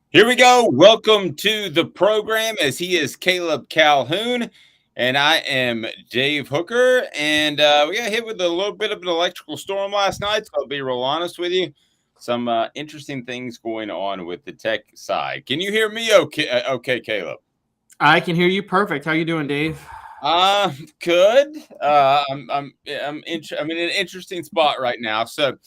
Here we go. Welcome to the program as he is Caleb Calhoun and I am Dave Hooker. And we got hit with a little bit of an electrical storm last night. So I'll be real honest with you. Some interesting things going on with the tech side. Can you hear me okay, Caleb? I can hear you perfect. How you doing, Dave? Uh, good. I'm in an interesting spot right now. So,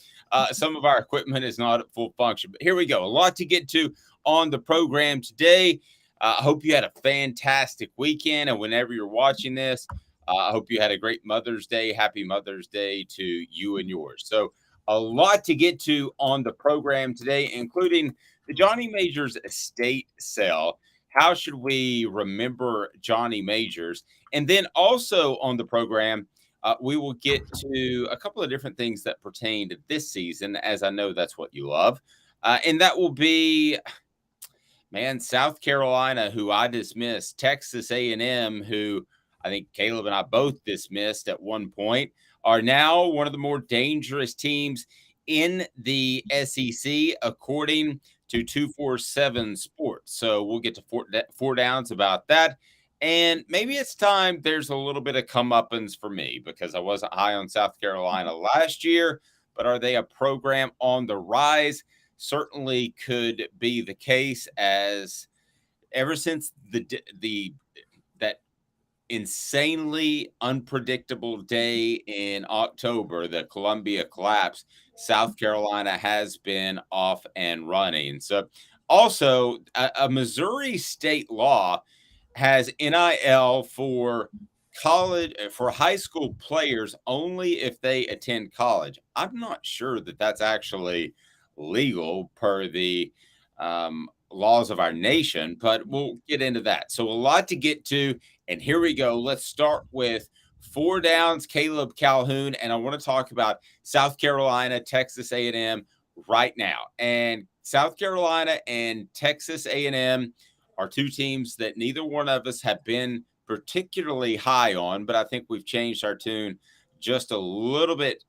some of our equipment is not at full function, but here we go. A lot to get to on the program today. I hope you had a fantastic weekend, and whenever you're watching this, I hope you had a great Mother's Day. Happy Mother's Day to you and yours. So, a lot to get to on the program today, including the Johnny Majors estate sale. How should we remember Johnny Majors? And then also on the program, we will get to a couple of different things that pertain to this season, as I know that's what you love. And that will be, man, South Carolina, who I dismissed, Texas A&M, who I think Caleb and I both dismissed at one point, are now one of the more dangerous teams in the SEC, according to 247 Sports. So we'll get to four downs about that. And maybe it's time there's a little bit of comeuppance for me because I wasn't high on South Carolina last year, but are they a program on the rise? Certainly could be the case, as ever since the that insanely unpredictable day in October, the Columbia collapse, South Carolina has been off and running. So also a Missouri state law has NIL for college, for high school players only if they attend college. I'm not sure that that's actually legal per the laws of our nation, but we'll get into that. So a lot to get to, and here we go. Let's start with four downs. Caleb Calhoun, and I want to talk about South Carolina, Texas A&M right now. And South Carolina and Texas A&M are two teams that neither one of us have been particularly high on, but I think we've changed our tune just a little bit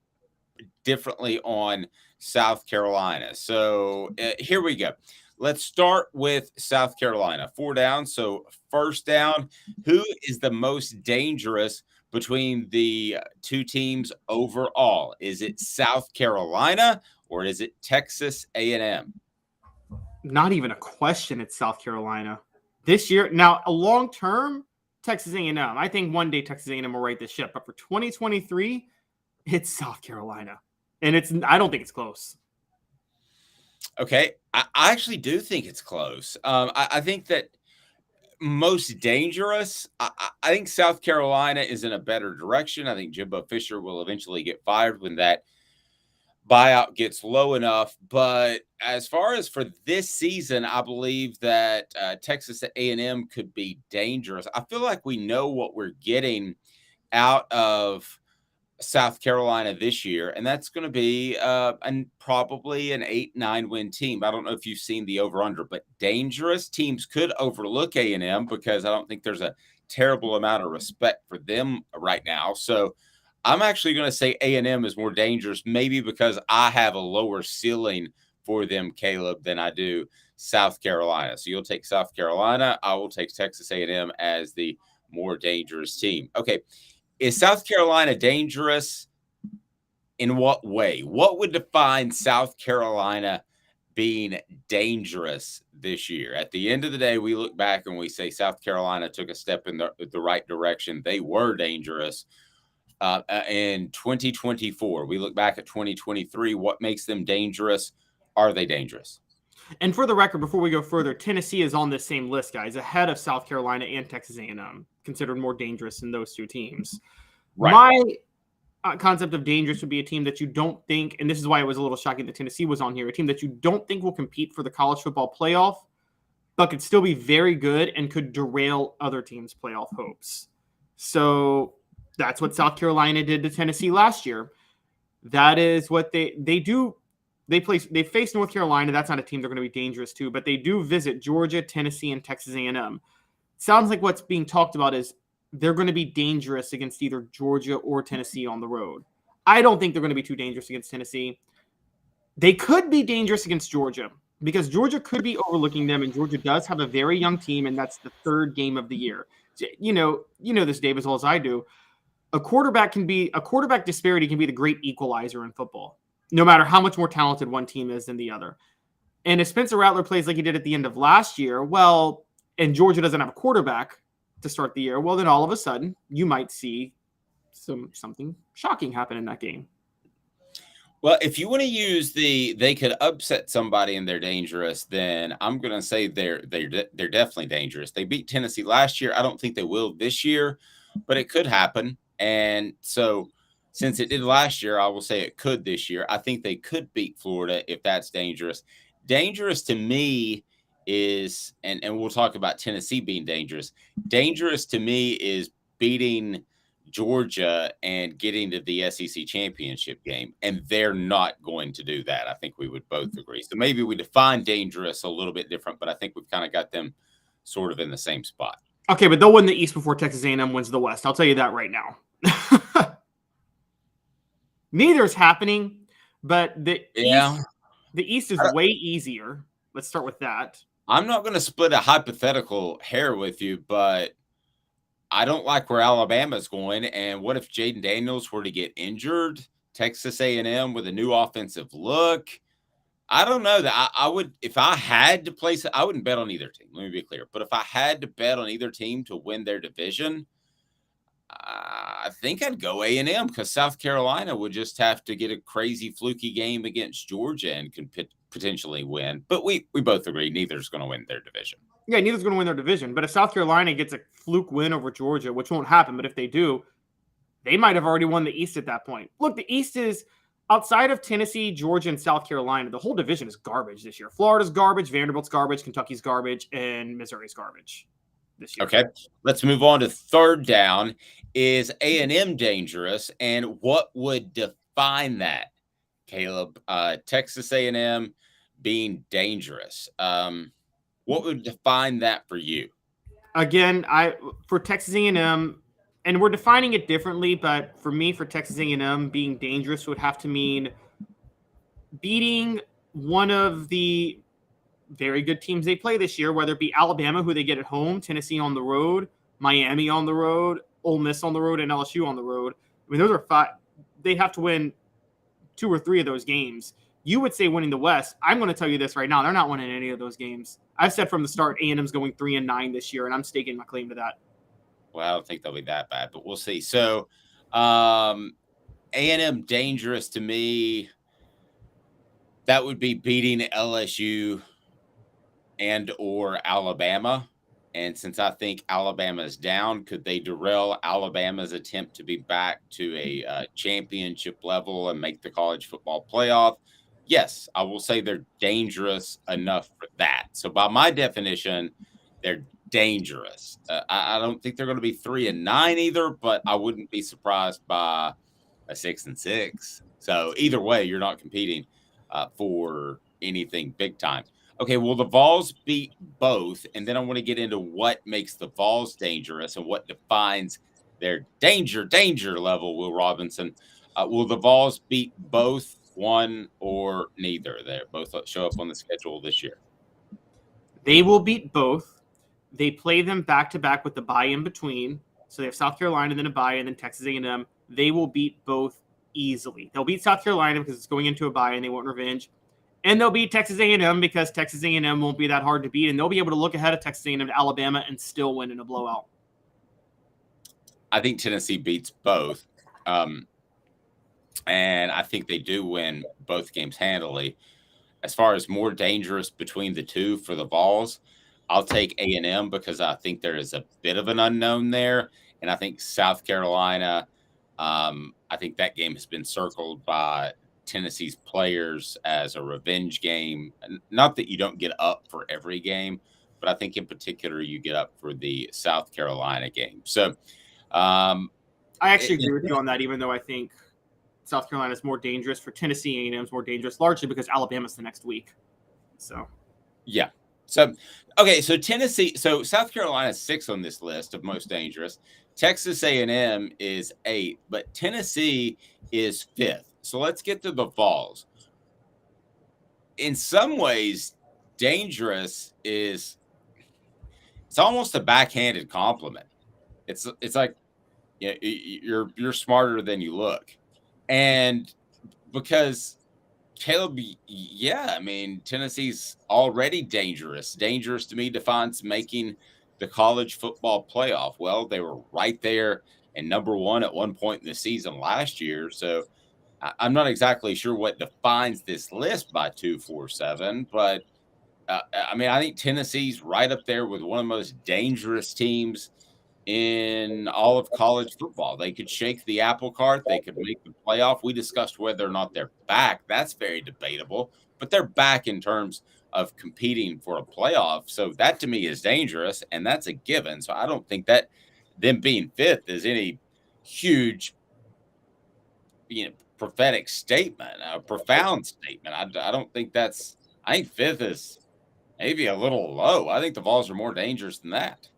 differently on South Carolina. So here we go. Let's start with South Carolina. Four down. So first down, who is the most dangerous between the two teams overall? Is it South Carolina or is it Texas A&M? Not even a question. It's South Carolina this year. Now, a long term, Texas A&M. I think one day Texas A&M will right this ship. But for 2023, it's South Carolina, and I don't think it's close. Okay, I actually do think it's close. I think that most dangerous. I think South Carolina is in a better direction. I think Jimbo Fisher will eventually get fired when that buyout gets low enough. But as far as for this season, I believe that Texas A&M could be dangerous. I feel like we know what we're getting out of South Carolina this year, and that's going to be probably an 8-9 win team. I don't know if you've seen the over under, but dangerous teams could overlook A&M because I don't think there's a terrible amount of respect for them right now. So I'm actually going to say A&M is more dangerous, maybe because I have a lower ceiling for them, Caleb, than I do South Carolina. So you'll take South Carolina. I will take Texas A&M as the more dangerous team. Okay. Is South Carolina dangerous? In what way? What would define South Carolina being dangerous this year? At the end of the day, we look back and we say South Carolina took a step in the right direction. They were dangerous in 2024. We look back at 2023. What makes them dangerous? Are they dangerous? And for the record, before we go further, Tennessee is on this same list, guys, ahead of South Carolina and Texas A&M, considered more dangerous than those two teams. Right. My concept of dangerous would be a team that you don't think, and this is why it was a little shocking that Tennessee was on here, a team that you don't think will compete for the college football playoff, but could still be very good and could derail other teams' playoff hopes. So that's what South Carolina did to Tennessee last year. That is what they do. They face North Carolina. That's not a team they're going to be dangerous to, but they do visit Georgia, Tennessee, and Texas A&M. Sounds like what's being talked about is they're going to be dangerous against either Georgia or Tennessee on the road. I don't think they're going to be too dangerous against Tennessee. They could be dangerous against Georgia. because Georgia could be overlooking them, and Georgia does have a very young team, and that's the third game of the year. You know this, Dave, as well as I do. A quarterback disparity can be the great equalizer in football, no matter how much more talented one team is than the other. And if Spencer Rattler plays like he did at the end of last year, well, and Georgia doesn't have a quarterback to start the year, well, then all of a sudden you might see something shocking happen in that game. Well, if you want to use they could upset somebody and they're dangerous, then I'm going to say they're definitely dangerous. They beat Tennessee last year. I don't think they will this year, but it could happen. And so since it did last year, I will say it could this year. I think they could beat Florida if that's dangerous. Dangerous to me is, and we'll talk about Tennessee being dangerous. Dangerous to me is beating Georgia and getting to the SEC championship game, and they're not going to do that. I think we would both agree. So maybe we define dangerous a little bit different, but I think we've kind of got them sort of in the same spot. Okay, but they'll win the East before Texas A&M wins the West. I'll tell you that right now. Neither is happening, but the East is way easier. Let's start with that. I'm not going to split a hypothetical hair with you, but I don't like where Alabama's going. And what if Jaden Daniels were to get injured? Texas A&M with a new offensive look. I don't know that I would, if I had to place it, I wouldn't bet on either team. Let me be clear. But if I had to bet on either team to win their division, I think I'd go A&M because South Carolina would just have to get a crazy fluky game against Georgia and could potentially win. But we both agree neither's going to win their division. Yeah, neither's going to win their division. But if South Carolina gets a fluke win over Georgia, which won't happen, but if they do, they might have already won the East at that point. Look, the East is outside of Tennessee, Georgia, and South Carolina. The whole division is garbage this year. Florida's garbage, Vanderbilt's garbage, Kentucky's garbage, and Missouri's garbage this year. Okay, let's move on to third down. Is A&M dangerous, and what would define that, Caleb? Texas A&M being dangerous. What would define that for you? Again, for Texas A&M, and we're defining it differently, but for me, for Texas A&M, being dangerous would have to mean beating one of the very good teams they play this year, whether it be Alabama, who they get at home, Tennessee on the road, Miami on the road, Ole Miss on the road, and LSU on the road. I mean, those are five. They have to win 2 or 3 of those games. You would say winning the West. I'm going to tell you this right now. They're not winning any of those games. I've said from the start, A&M's going 3-9 this year, and I'm staking my claim to that. Well, I don't think they'll be that bad, but we'll see. So A&M dangerous to me, that would be beating LSU and or Alabama. And since I think Alabama is down, could they derail Alabama's attempt to be back to a championship level and make the college football playoff? Yes, I will say they're dangerous enough for that. So by my definition, they're dangerous. I don't think they're going to be 3-9 either, but I wouldn't be surprised by a 6-6. So either way, you're not competing for anything big time. Okay, well, the Vols beat both, and then I want to get into what makes the Vols dangerous and what defines their danger level, Will Robinson. Will the Vols beat both, one or neither? They both show up on the schedule this year. They will beat both. They play them back-to-back with the bye in between. So they have South Carolina, then a bye, and then Texas A&M. They will beat both easily. They'll beat South Carolina because it's going into a bye and they want revenge. And they'll beat Texas A&M because Texas A&M won't be that hard to beat, and they'll be able to look ahead of Texas A&M to Alabama and still win in a blowout. I think Tennessee beats both, and I think they do win both games handily. As far as more dangerous between the two for the Vols, I'll take A&M because I think there is a bit of an unknown there, and I think South Carolina. I think that game has been circled by Tennessee's players as a revenge game. Not that you don't get up for every game, but I think in particular you get up for the South Carolina game. So I actually agree with you on that, even though I think South Carolina is more dangerous. For Tennessee, A&M is more dangerous, largely because Alabama's the next week. So yeah. So okay, so Tennessee, so South Carolina is 6 on this list of most dangerous. Texas A&M is 8, but Tennessee is 5th. So let's get to the Vols. In some ways, dangerous is it's almost a backhanded compliment. It's like you're smarter than you look, and because Caleb, yeah, I mean Tennessee's already dangerous. Dangerous to me defines making the college football playoff. Well, they were right there and number one at one point in the season last year. So I'm not exactly sure what defines this list by 247, but I mean, I think Tennessee's right up there with one of the most dangerous teams in all of college football. They could shake the apple cart. They could make the playoff. We discussed whether or not they're back. That's very debatable, but they're back in terms of competing for a playoff. So that to me is dangerous, and that's a given. So I don't think that them being fifth is any huge, prophetic statement, a profound statement. I don't think that's. I think fifth is maybe a little low. I think the Vols are more dangerous than that.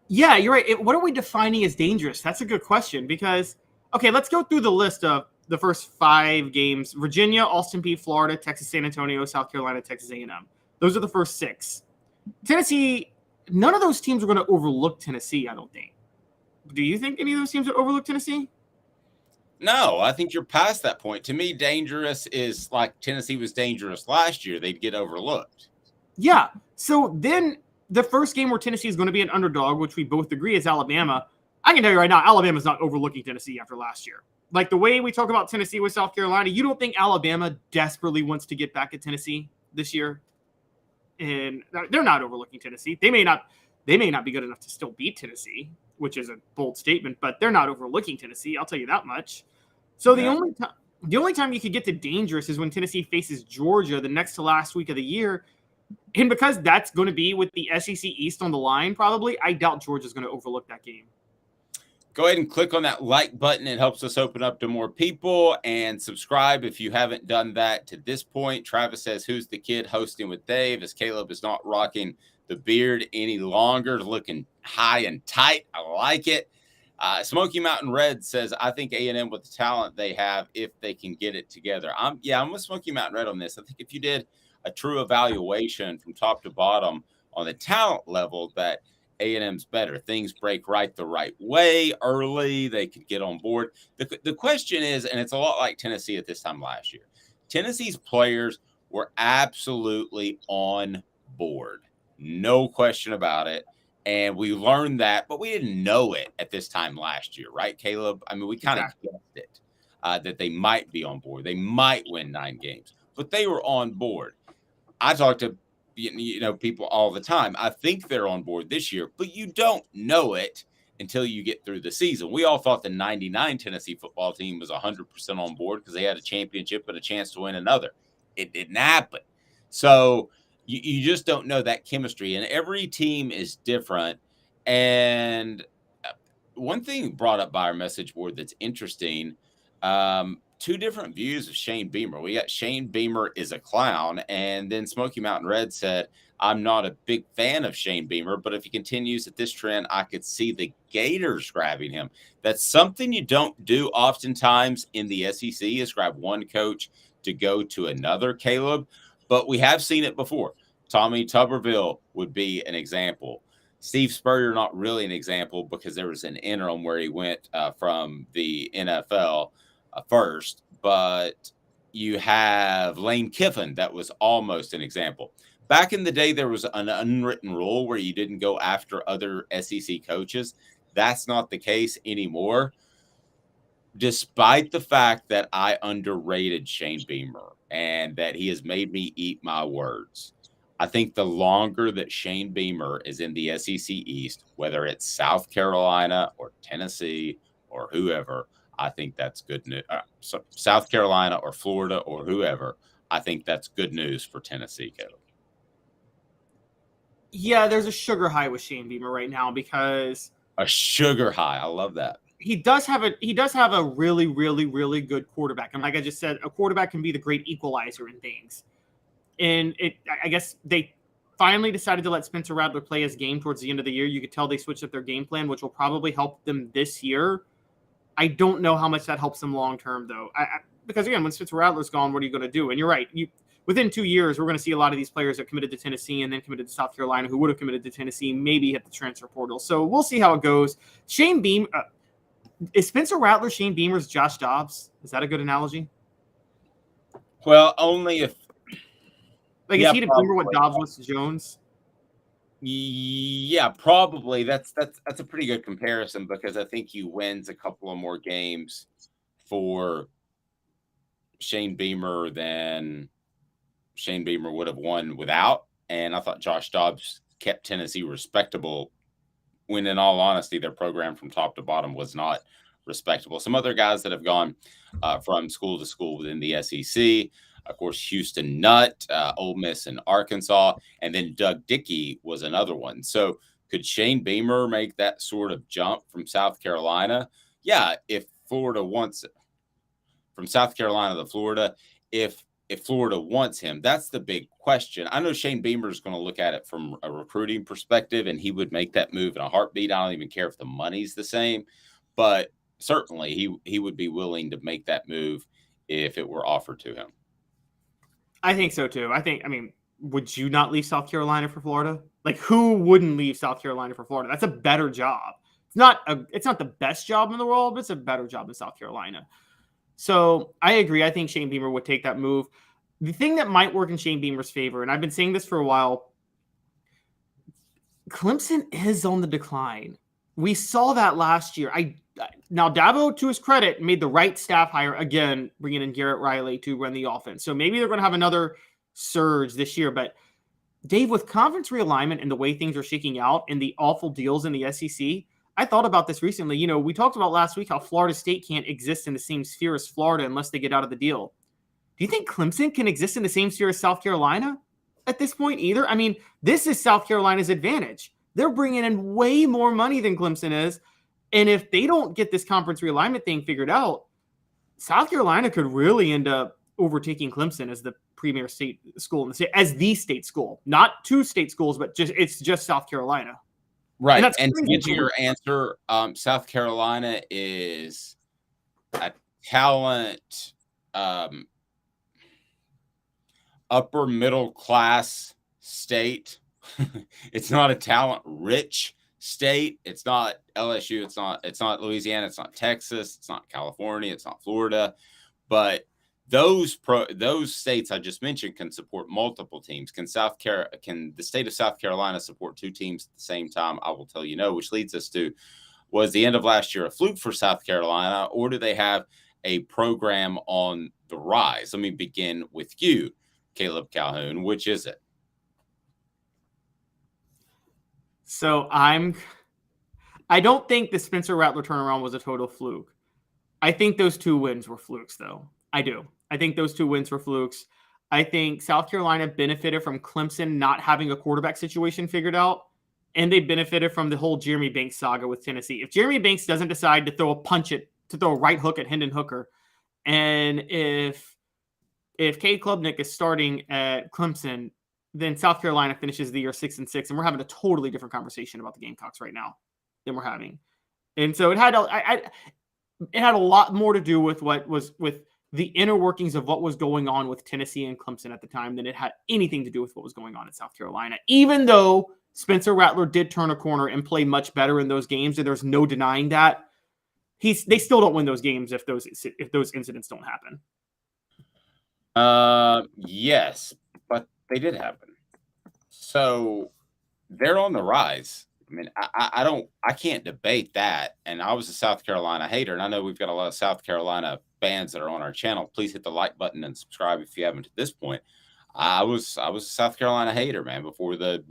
Yeah, you're right. What are we defining as dangerous? That's a good question because, okay, let's go through the list of the first 5 games. Virginia, Austin Peay, Florida, Texas San Antonio, South Carolina, Texas A&M. Those are the first 6. Tennessee, none of those teams are going to overlook Tennessee, I don't think. Do you think any of those teams would overlook Tennessee? No, I think you're past that point. To me, dangerous is like Tennessee was dangerous last year. They'd get overlooked. Yeah. So then the first game where Tennessee is going to be an underdog, which we both agree is Alabama. I can tell you right now, Alabama's not overlooking Tennessee after last year. Like the way we talk about Tennessee with South Carolina, you don't think Alabama desperately wants to get back at Tennessee this year? And they're not overlooking Tennessee. They may not be good enough to still beat Tennessee, which is a bold statement, but they're not overlooking Tennessee. I'll tell you that much. So the only time you could get to dangerous is when Tennessee faces Georgia the next to last week of the year. And because that's going to be with the SEC East on the line, probably, I doubt Georgia's going to overlook that game. Go ahead and click on that like button. It helps us open up to more people, and subscribe if you haven't done that to this point. Travis says, who's the kid hosting with Dave? As Caleb is not rocking the beard any longer, looking high and tight. I like it. Smoky Mountain Red says, I think A&M with the talent they have, if they can get it together. I'm with Smoky Mountain Red on this. I think if you did a true evaluation from top to bottom on the talent level, that A&M's better. Things break right the right way early. They could get on board. The question is, and it's a lot like Tennessee at this time last year, Tennessee's players were absolutely on board. No question about it. And we learned that, but we didn't know it at this time last year, right, Caleb? I mean, we kind of guessed it, that they might be on board. They might win 9 games, but they were on board. I talk to people all the time. I think they're on board this year, but you don't know it until you get through the season. We all thought the 99 Tennessee football team was 100% on board because they had a championship and a chance to win another. It didn't happen. So you just don't know that chemistry, and every team is different. And one thing brought up by our message board that's interesting, 2 different views of Shane Beamer. We got Shane Beamer is a clown, and then Smoky Mountain Red said, I'm not a big fan of Shane Beamer, but if he continues at this trend, I could see the Gators grabbing him. That's something you don't do oftentimes in the SEC, is grab one coach to go to another, Caleb, but we have seen it before. Tommy Tuberville would be an example. Steve Spurrier, not really an example because there was an interim where he went from the NFL first, but you have Lane Kiffin. That was almost an example. Back in the day, there was an unwritten rule where you didn't go after other SEC coaches. That's not the case anymore, despite the fact that I underrated Shane Beamer and that he has made me eat my words. I think the longer that Shane Beamer is in the SEC East, whether it's South Carolina or Tennessee or whoever, I think that's good news. South Carolina or Florida or whoever, I think that's good news for Tennessee, Caleb. Yeah, there's a sugar high with Shane Beamer right now because a sugar high. I love that. He does have a really, really, really good quarterback. And like I just said, a quarterback can be the great equalizer in things. And I guess they finally decided to let Spencer Rattler play his game towards the end of the year. You could tell they switched up their game plan, which will probably help them this year. I don't know how much that helps them long term, though. Because, again, when Spencer Rattler's gone, what are you going to do? And you're right. within 2 years, we're going to see a lot of these players that committed to Tennessee and then committed to South Carolina who would have committed to Tennessee, maybe hit the transfer portal. So we'll see how it goes. Is Spencer Rattler Shane Beamer's Josh Dobbs? Is that a good analogy? Well, only if. Is he to Beamer what Dobbs was to Jones? Yeah, probably. That's a pretty good comparison because I think he wins a couple of more games for Shane Beamer than Shane Beamer would have won without. And I thought Josh Dobbs kept Tennessee respectable when, in all honesty, their program from top to bottom was not respectable. Some other guys that have gone from school to school within the SEC, of course, Houston Nutt, Ole Miss, and Arkansas, and then Doug Dickey was another one. So could Shane Beamer make that sort of jump from South Carolina? Yeah, if Florida wants it. From South Carolina to Florida, if Florida wants him, that's the big question. I know Shane Beamer is going to look at it from a recruiting perspective, and he would make that move in a heartbeat. I don't even care if the money's the same, but certainly he would be willing to make that move if it were offered to him. I think so too. Would you not leave South Carolina for Florida? Who wouldn't leave South Carolina for Florida? That's a better job. It's not the best job in the world, but it's a better job in South Carolina. So I agree. I think Shane Beamer would take that move. The thing that might work in Shane Beamer's favor, and I've been saying this for a while, Clemson is on the decline. We saw that last year. Now, Dabo, to his credit, made the right staff hire again, bringing in Garrett Riley to run the offense. So maybe they're going to have another surge this year. But Dave, with conference realignment and the way things are shaking out and the awful deals in the SEC, I thought about this recently. We talked about last week how Florida State can't exist in the same sphere as Florida unless they get out of the deal. Do you think Clemson can exist in the same sphere as South Carolina at this point either? This is South Carolina's advantage. They're bringing in way more money than Clemson is. And if they don't get this conference realignment thing figured out, South Carolina could really end up overtaking Clemson as the premier state school in the state, as the state school. Not two state schools, but it's just South Carolina. Right. And to get to your answer, South Carolina is a talent, upper middle class state. It's not a talent rich state. It's not LSU. It's not Louisiana. It's not Texas. It's not California. It's not Florida. But those states I just mentioned can support multiple teams. Can the state of South Carolina support two teams at the same time? I will tell you no, which leads us to, was the end of last year a fluke for South Carolina, or do they have a program on the rise? Let me begin with you, Caleb Calhoun. Which is it? So I don't think the Spencer Rattler turnaround was a total fluke. I think those 2 wins were flukes, though. I do. I think those 2 wins were flukes. I think South Carolina benefited from Clemson not having a quarterback situation figured out, and they benefited from the whole Jeremy Banks saga with Tennessee. If Jeremy Banks doesn't decide to throw a right hook at Hendon Hooker, and if Cade Klubnik is starting at Clemson, then South Carolina finishes the year 6-6, and we're having a totally different conversation about the Gamecocks right now than we're having. And so it had a lot more to do with what was with the inner workings of what was going on with Tennessee and Clemson at the time than it had anything to do with what was going on in South Carolina. Even though Spencer Rattler did turn a corner and play much better in those games, and there's no denying that, they still don't win those games if those incidents don't happen. Yes, but they did happen. So they're on the rise. I can't debate that. And I was a South Carolina hater, and I know we've got a lot of South Carolina fans that are on our channel. Please hit the like button and subscribe if you haven't at this point. I was a South Carolina hater, man, before the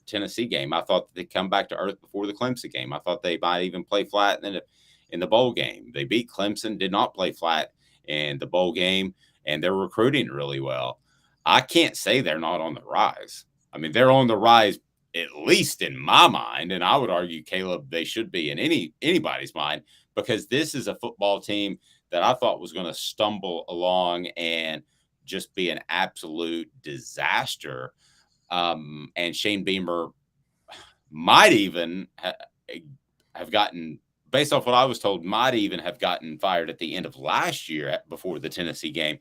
Tennessee game. I thought they'd come back to earth before the Clemson game. I thought they might even play flat in the bowl game. They beat Clemson, did not play flat in the bowl game, and they're recruiting really well. I can't say they're not on the rise. They're on the rise, at least in my mind, and I would argue, Caleb, they should be in anybody's mind, because this is a football team that I thought was going to stumble along and just be an absolute disaster. And Shane Beamer might even have gotten, based off what I was told, might even have gotten fired at the end of last year before the Tennessee game.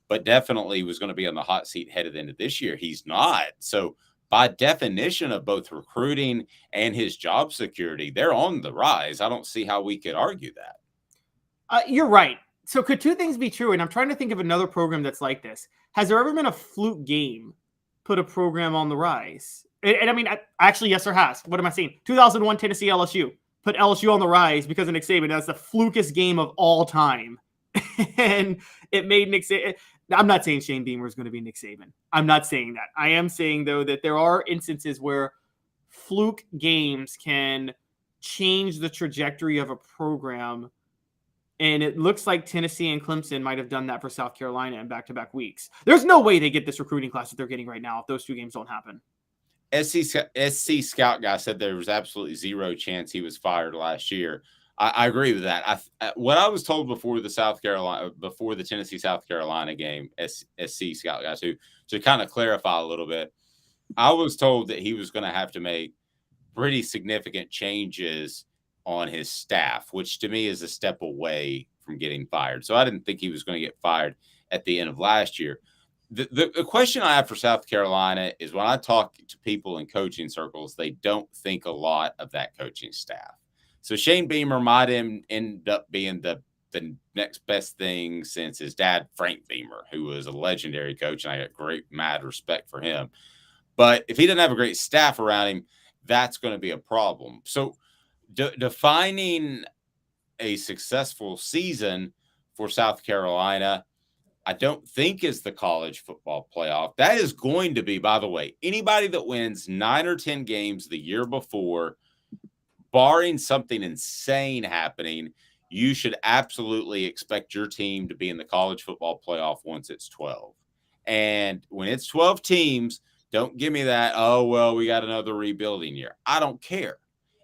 but definitely was going to be on the hot seat headed into this year. He's not. So by definition of both recruiting and his job security, they're on the rise. I don't see how we could argue that. You're right. So could two things be true? And I'm trying to think of another program that's like this. Has there ever been a fluke game put a program on the rise? And I mean, actually, yes, there has. What am I saying? 2001 Tennessee LSU put LSU on the rise because of Nick Saban. That's the flukest game of all time. And it made Nick Saban. I'm not saying Shane Beamer is going to be Nick Saban. I'm not saying that. I am saying, though, that there are instances where fluke games can change the trajectory of a program. And it looks like Tennessee and Clemson might have done that for South Carolina in back-to-back weeks. There's no way they get this recruiting class that they're getting right now if those two games don't happen. SC Scout guy said there was absolutely zero chance he was fired last year. I agree with that. What I was told before the Tennessee South Carolina game, SC Scout guys, to kind of clarify a little bit, I was told that he was going to have to make pretty significant changes on his staff, which to me is a step away from getting fired. So I didn't think he was going to get fired at the end of last year. The question I have for South Carolina is when I talk to people in coaching circles, they don't think a lot of that coaching staff. So Shane Beamer might end up being the next best thing since his dad, Frank Beamer, who was a legendary coach, and I got great, mad respect for him. But if he doesn't have a great staff around him, that's going to be a problem. So defining a successful season for South Carolina, I don't think is the college football playoff. That is going to be, by the way, anybody that wins 9 or 10 games the year before, barring something insane happening, you should absolutely expect your team to be in the college football playoff once it's 12. And when it's 12 teams, don't give me that, oh, well, we got another rebuilding year. I don't care.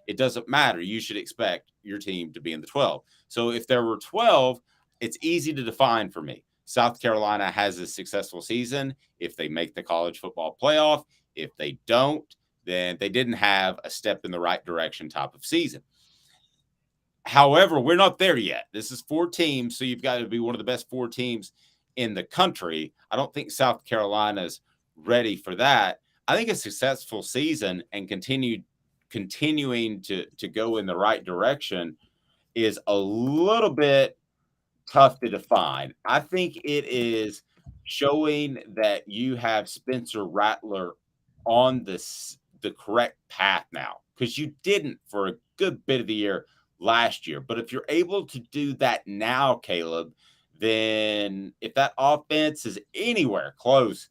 It doesn't matter. You should expect your team to be in the 12. So if there were 12, it's easy to define for me. South Carolina has a successful season if they make the college football playoff. If they don't, then they didn't have a step in the right direction type of season. However, we're not there yet. This is 4 teams, so you've got to be one of the best 4 teams in the country. I don't think South Carolina's ready for that. I think a successful season and continuing to go in the right direction is a little bit tough to define. I think it is showing that you have Spencer Rattler on the correct path now, because you didn't for a good bit of the year last year. But if you're able to do that now, Caleb, then if that offense is anywhere close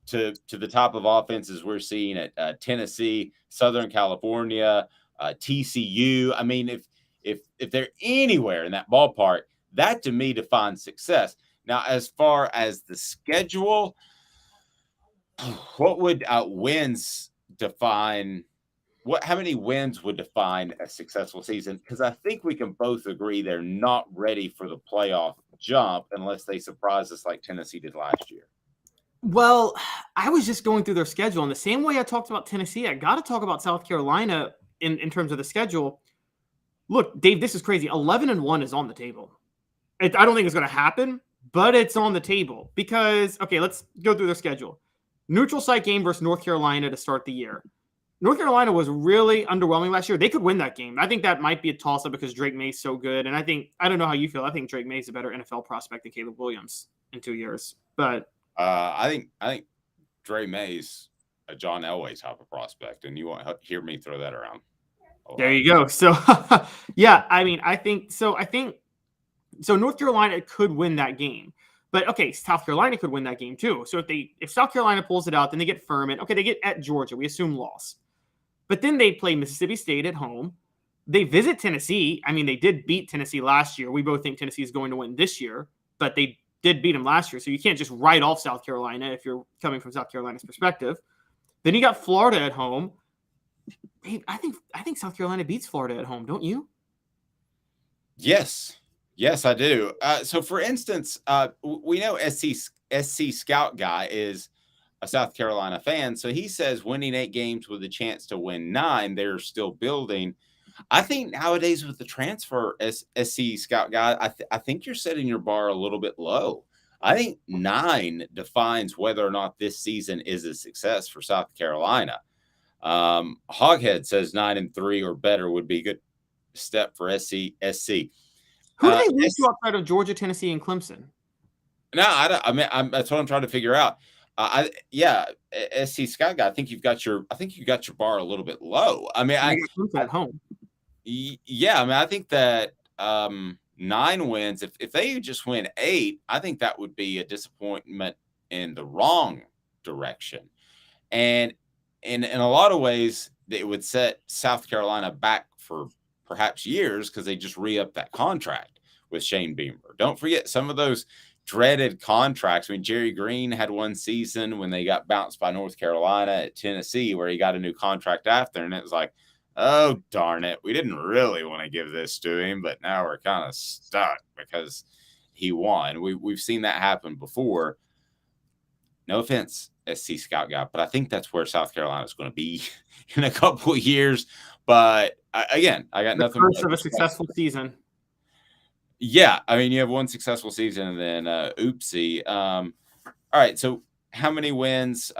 to the top of offenses we're seeing at Tennessee, Southern California, TCU, I mean, if they're anywhere in that ballpark, that to me defines success. Now, as far as the schedule, what would wins define? How many wins would define a successful season? Because I think we can both agree they're not ready for the playoff jump unless they surprise us like Tennessee did last year. Well, I was just going through their schedule. In the same way I talked about Tennessee, I got to talk about South Carolina in terms of the schedule. Look, Dave, this is crazy. 11-1 is on the table. I don't think it's going to happen, but it's on the table because, okay, let's go through their schedule. Neutral site game versus North Carolina to start the year. North Carolina was really underwhelming last year. They could win that game. I think that might be a toss-up because Drake May's so good. And I don't know how you feel. I think Drake May's a better NFL prospect than Caleb Williams in 2 years. But I think Drake May's a John Elway type of prospect, and you won't hear me throw that around. There you go. So, yeah, I mean, I think North Carolina could win that game. But, okay, South Carolina could win that game too. So if South Carolina pulls it out, then they get Furman. Okay, they get at Georgia. We assume loss. But then they play Mississippi State at home. They visit Tennessee. I mean, they did beat Tennessee last year. We both think Tennessee is going to win this year, but they did beat them last year. So you can't just write off South Carolina if you're coming from South Carolina's perspective. Then you got Florida at home. Hey, I think South Carolina beats Florida at home, don't you? Yes, I do. So, for instance, we know SC Scout guy is a South Carolina fan, so he says winning 8 games with a chance to win 9, they're still building. I think nowadays with the transfer, SC Scout guy, I think you're setting your bar a little bit low. I think 9 defines whether or not this season is a success for South Carolina. Hoghead says 9-3 or better would be a good step for SC. Who do they lose to outside of Georgia, Tennessee, and Clemson? No, I mean, that's what I'm trying to figure out. SC Sky Guy, I think you got your bar a little bit low. I mean, I got Clemson at home. Yeah, I mean, I think that 9 wins. If they just win 8, I think that would be a disappointment in the wrong direction. And in a lot of ways, it would set South Carolina back for perhaps years because they just re-up that contract with Shane Beamer. Don't forget some of those dreaded contracts. I mean, Jerry Green had one season when they got bounced by North Carolina at Tennessee where he got a new contract after, and it was like, oh, darn it. We didn't really want to give this to him, but now we're kind of stuck because he won. We've seen that happen before. No offense, SC Scout Guy, but I think that's where South Carolina is going to be in a couple of years. But again, I got nothing. First of a successful season. Yeah, I mean, you have one successful season and then oopsie. All right, so how many wins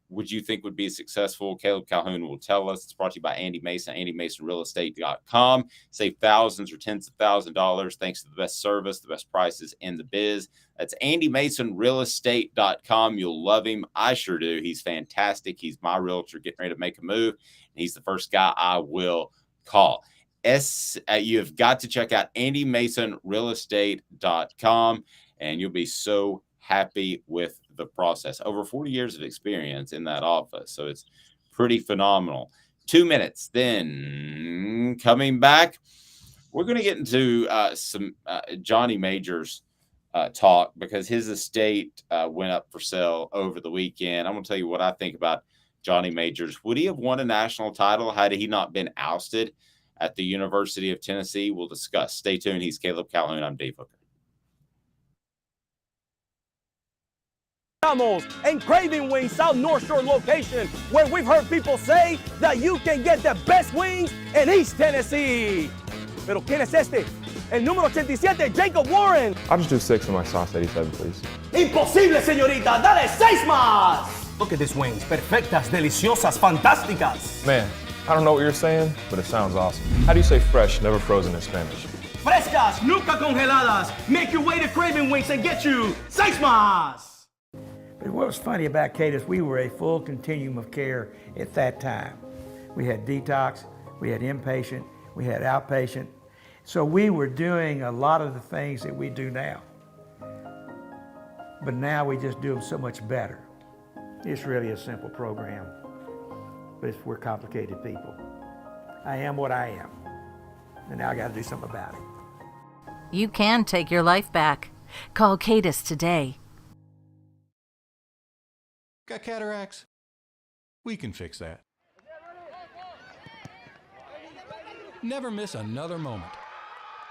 would you think would be successful? Caleb Calhoun will tell us. It's brought to you by Andy Mason, AndyMasonRealEstate.com. Save thousands or tens of thousands of dollars thanks to the best service, the best prices in the biz. That's AndyMasonRealEstate.com. You'll love him. I sure do. He's fantastic. He's my realtor getting ready to make a move, and he's the first guy I will call. You have got to check out AndyMasonRealEstate.com, and you'll be so happy with the process. Over 40 years of experience in that office, so it's pretty phenomenal. 2 minutes. Then coming back, we're going to get into some Johnny Majors talk because his estate went up for sale over the weekend. I'm going to tell you what I think about Johnny Majors. Would he have won a national title had he not been ousted at the University of Tennessee? We'll discuss. Stay tuned. He's Caleb Calhoun. I'm Dave Hooker. And Craving Wings South North Shore location, where we've heard people say that you can get the best wings in East Tennessee. Pero ¿quién es este? El número 87, Jacob Warren. I'll just do 6 of my sauce 87, please. Imposible, señorita. Dale 6 más. Look at these wings. Perfectas, deliciosas, fantásticas. Man, I don't know what you're saying, but it sounds awesome. How do you say fresh, never frozen in Spanish? Frescas, nunca congeladas. Make your way to Craving Wings and get you 6 más. But what was funny about Cadis, we were a full continuum of care at that time. We had detox, we had inpatient, we had outpatient. So we were doing a lot of the things that we do now. But now we just do them so much better. It's really a simple program, but we're complicated people. I am what I am, and now I got to do something about it. You can take your life back. Call Cadis today. Got cataracts? We can fix that. Never miss another moment.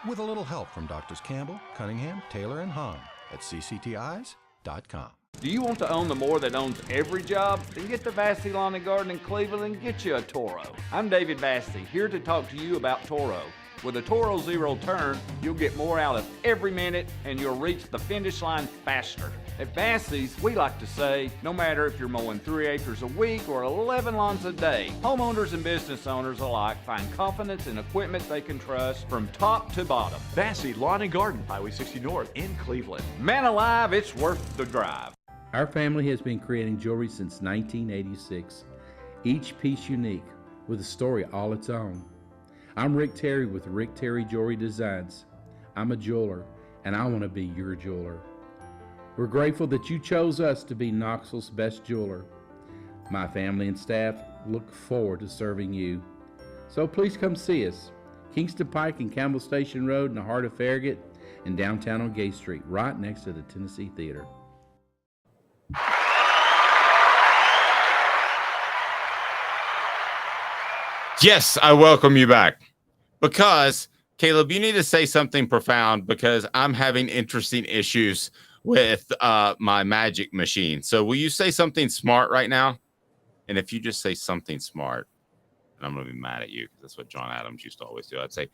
With a little help from Doctors Campbell, Cunningham, Taylor, and Hahn at cctis.com. Do you want to own the more that owns every job? Then get to Vassey Lawn and Garden in Cleveland and get you a Toro. I'm David Vassey, here to talk to you about Toro. With a Toro Zero Turn, you'll get more out of every minute and you'll reach the finish line faster. At Vassey's, we like to say, no matter if you're mowing 3 acres a week or 11 lawns a day, homeowners and business owners alike find confidence in equipment they can trust from top to bottom. Vassey Lawn and Garden, Highway 60 North in Cleveland. Man alive, it's worth the drive. Our family has been creating jewelry since 1986, each piece unique with a story all its own. I'm Rick Terry with Rick Terry Jewelry Designs. I'm a jeweler, and I want to be your jeweler. We're grateful that you chose us to be Knoxville's best jeweler. My family and staff look forward to serving you. So please come see us. Kingston Pike and Campbell Station Road in the heart of Farragut and downtown on Gay Street, right next to the Tennessee Theater. Yes, I welcome you back. Because, Caleb, you need to say something profound because I'm having interesting issues with my magic machine. So will you say something smart right now? And if you just say something smart, And I'm going to be mad at you because that's what John Adams used to always do. I'd say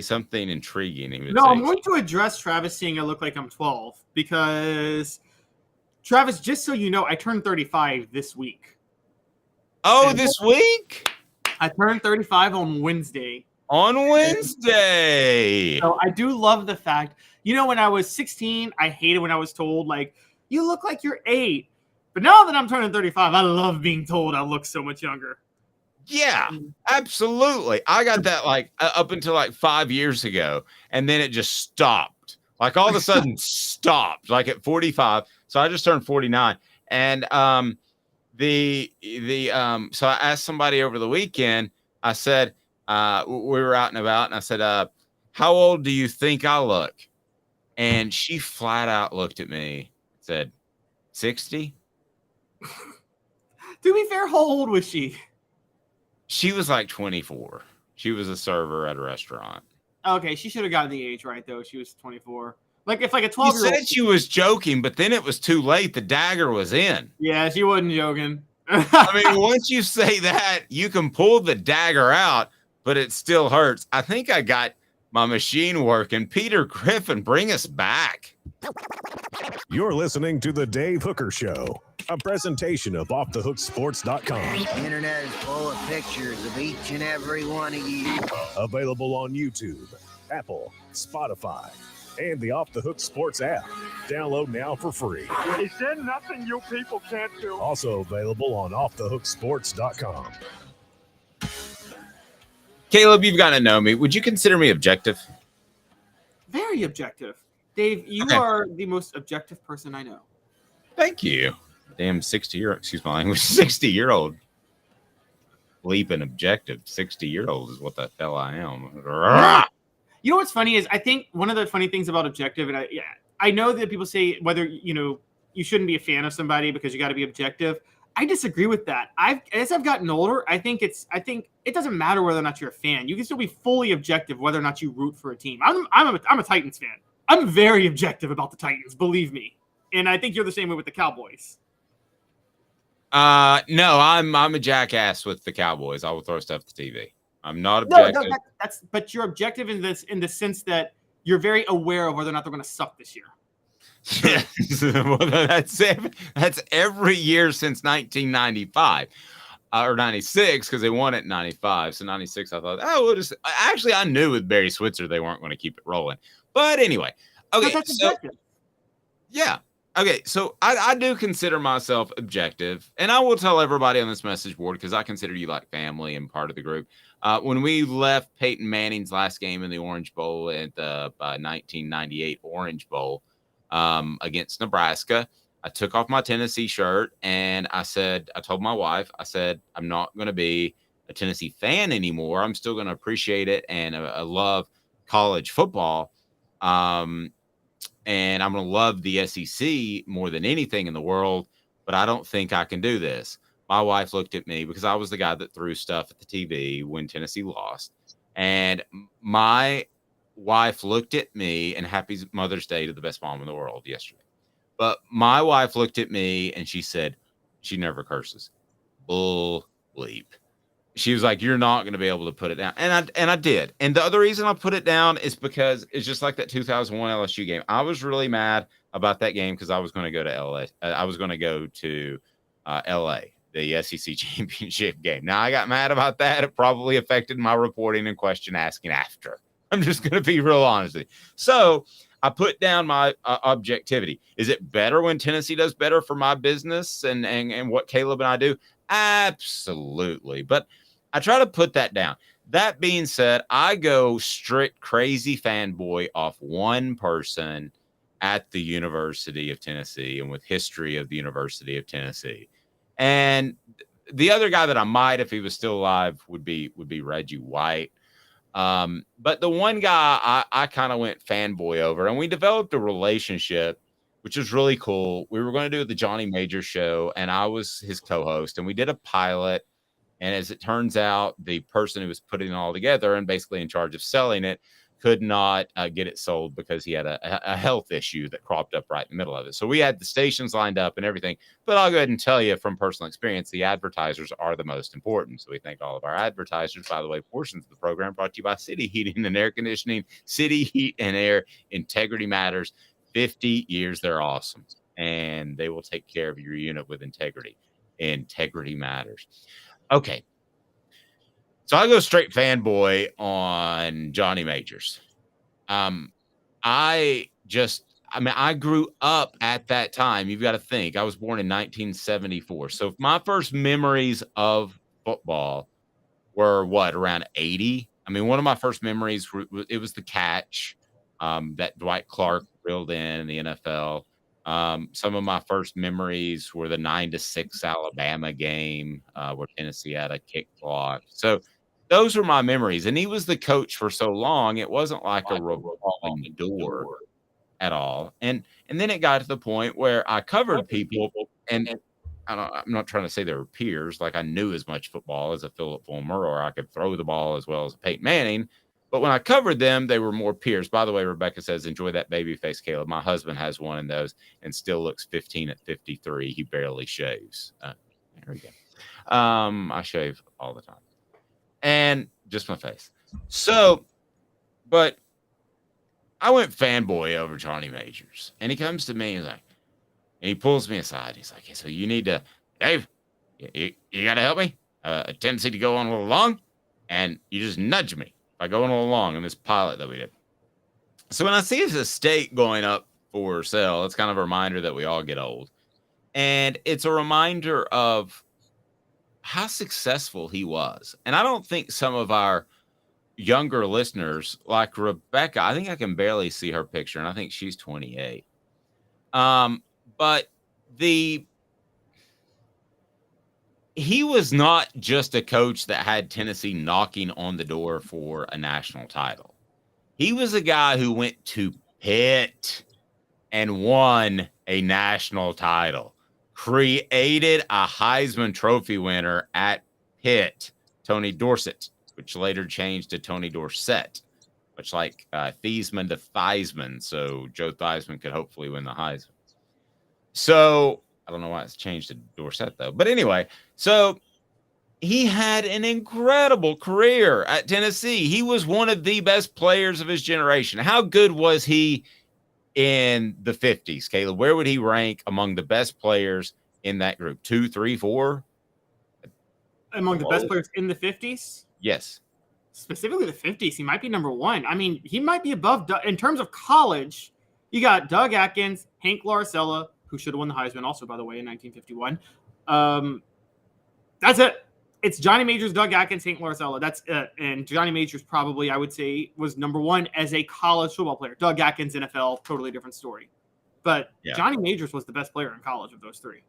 something intriguing. He would No, say, I'm going to address Travis saying I look like I'm 12 because, Travis, just so you know, I turned 35 this week. oh, this week? I turned 35 on Wednesday. On Wednesday. So I do love the fact, when I was 16, I hated when I was told, like, you look like you're 8. But now that I'm turning 35, I love being told I look so much younger. Yeah, absolutely. I got that like up until like 5 years ago, and then it just stopped. Like all of a sudden stopped, like at 45. So I just turned 49. And so I asked somebody over the weekend, I said, we were out and about, and I said, how old do you think I look? And she flat out looked at me and said, 60. To be fair, how old was she? She was like 24. She was a server at a restaurant. Okay, she should have gotten the age right, though. She was 24. Like, if like a 12-year-old... You said she was joking, but then it was too late. The dagger was in. Yeah, she wasn't joking. I mean, once you say that, you can pull the dagger out, but it still hurts. I think I got my machine working. Peter Griffin, bring us back. You're listening to The Dave Hooker Show, a presentation of OffTheHookSports.com. The internet is full of pictures of each and every one of you. Available on YouTube, Apple, Spotify, and the Off the Hook Sports app. Download now for free. Is there nothing you people can't do? Also available on OffTheHookSports.com. Caleb, you've got to know me. Would you consider me objective? Very objective. Dave, you are the most objective person I know. Thank you. Damn 60-year-old. Leaping objective. 60-year-old is what the hell I am. You know what's funny is I think one of the funny things about objective, and I know that people say whether, you shouldn't be a fan of somebody because you got to be objective. I disagree with that. As I've gotten older, I think it doesn't matter whether or not you're a fan. You can still be fully objective whether or not you root for a team. I'm a Titans fan. I'm very objective about the Titans, believe me. And I think you're the same way with the Cowboys. No, I'm a jackass with the Cowboys. I will throw stuff at the TV. I'm not objective. No, but you're objective in the sense that you're very aware of whether or not they're going to suck this year. Yes. Well, that's every year since 1995 or 96 because they won it in 95. So 96, I thought, I knew with Barry Switzer they weren't going to keep it rolling. But anyway, okay. Yeah. Okay, so I do consider myself objective, and I will tell everybody on this message board because I consider you like family and part of the group. When we left Peyton Manning's last game in the Orange Bowl at the 1998 Orange Bowl against Nebraska, I took off my Tennessee shirt, and I told my wife, I'm not going to be a Tennessee fan anymore. I'm still going to appreciate it, and I love college football. And I'm going to love the SEC more than anything in the world, but I don't think I can do this. My wife looked at me because I was the guy that threw stuff at the TV when Tennessee lost. And my wife looked at me, and happy Mother's Day to the best mom in the world yesterday. But my wife looked at me and she said, she never curses. Bull bleep. She was like, you're not going to be able to put it down. And I did. And the other reason I put it down is because it's just like that 2001 LSU game. I was really mad about that game because I was going to go to LA. I was going to go to LA, the SEC championship game. Now, I got mad about that. It probably affected my reporting and question asking after. I'm just going to be real honest with you. So I put down my objectivity. Is it better when Tennessee does better for my business and what Caleb and I do? Absolutely. But I try to put that down. That being said, I go strict crazy fanboy off one person at the University of Tennessee and with history of the University of Tennessee. And the other guy that I might, if he was still alive, would be Reggie White. But the one guy I kind of went fanboy over, and we developed a relationship, which was really cool. We were going to do the Johnny Major show, and I was his co-host, and we did a pilot. And as it turns out, the person who was putting it all together and basically in charge of selling it could not get it sold because he had a health issue that cropped up right in the middle of it. So we had the stations lined up and everything. But I'll go ahead and tell you from personal experience, the advertisers are the most important. So we thank all of our advertisers. By the way, portions of the program brought to you by City Heating and Air Conditioning. City Heat and Air, integrity matters. 50 years, they're awesome. And they will take care of your unit with integrity. Integrity matters. Okay. So I go straight fanboy on Johnny Majors. I grew up at that time. You've got to think. I was born in 1974. So my first memories of football were around 80. I mean, one of my first memories, it was the catch that Dwight Clark reeled in the NFL. Some of my first memories were the 9-6 Alabama game where Tennessee had a kick block. So those were my memories. And he was the coach for so long. It wasn't like a revolving door at all. And then it got to the point where I covered people, and I'm not trying to say they were peers. Like I knew as much football as a Philip Fulmer, or I could throw the ball as well as a Peyton Manning. But when I covered them, they were more peers. By the way, Rebecca says, enjoy that baby face, Caleb. My husband has one of those and still looks 15 at 53. He barely shaves. There we go. I shave all the time. And just my face. So, but I went fanboy over Johnny Majors. And he comes to me, and he pulls me aside. He's like, hey, so you need to, Dave, you got to help me. A tendency to go on a little long. And you just nudge me by going a little long in this pilot that we did. So when I see his estate going up for sale, it's kind of a reminder that we all get old. And it's a reminder of how successful he was. And I don't think some of our younger listeners, like Rebecca, I think I can barely see her picture, and I think she's 28. But he was not just a coach that had Tennessee knocking on the door for a national title. He was a guy who went to Pitt and won a national title. Created a Heisman Trophy winner at Pitt, Tony Dorsett, which later changed to Tony Dorsett, which like Theismann to Theismann, so Joe Theismann could hopefully win the Heisman. So I don't know why it's changed to Dorsett, though. But anyway, so he had an incredible career at Tennessee. He was one of the best players of his generation. How good was he in the 50s, Caleb? Where would he rank among the best players in that group? 2, 3, 4? Among the best players in the 50s? Yes. Specifically the 50s, he might be number 1. I mean, he might be above, in terms of college, you got Doug Atkins, Hank Larcella, who should have won the Heisman also, by the way, in 1951. That's it. It's Johnny Majors, Doug Atkins, Hank Larcella. That's it. And Johnny Majors probably, I would say, was number 1 as a college football player. Doug Atkins, NFL, totally different story. But yeah, Johnny Majors was the best player in college of those 3.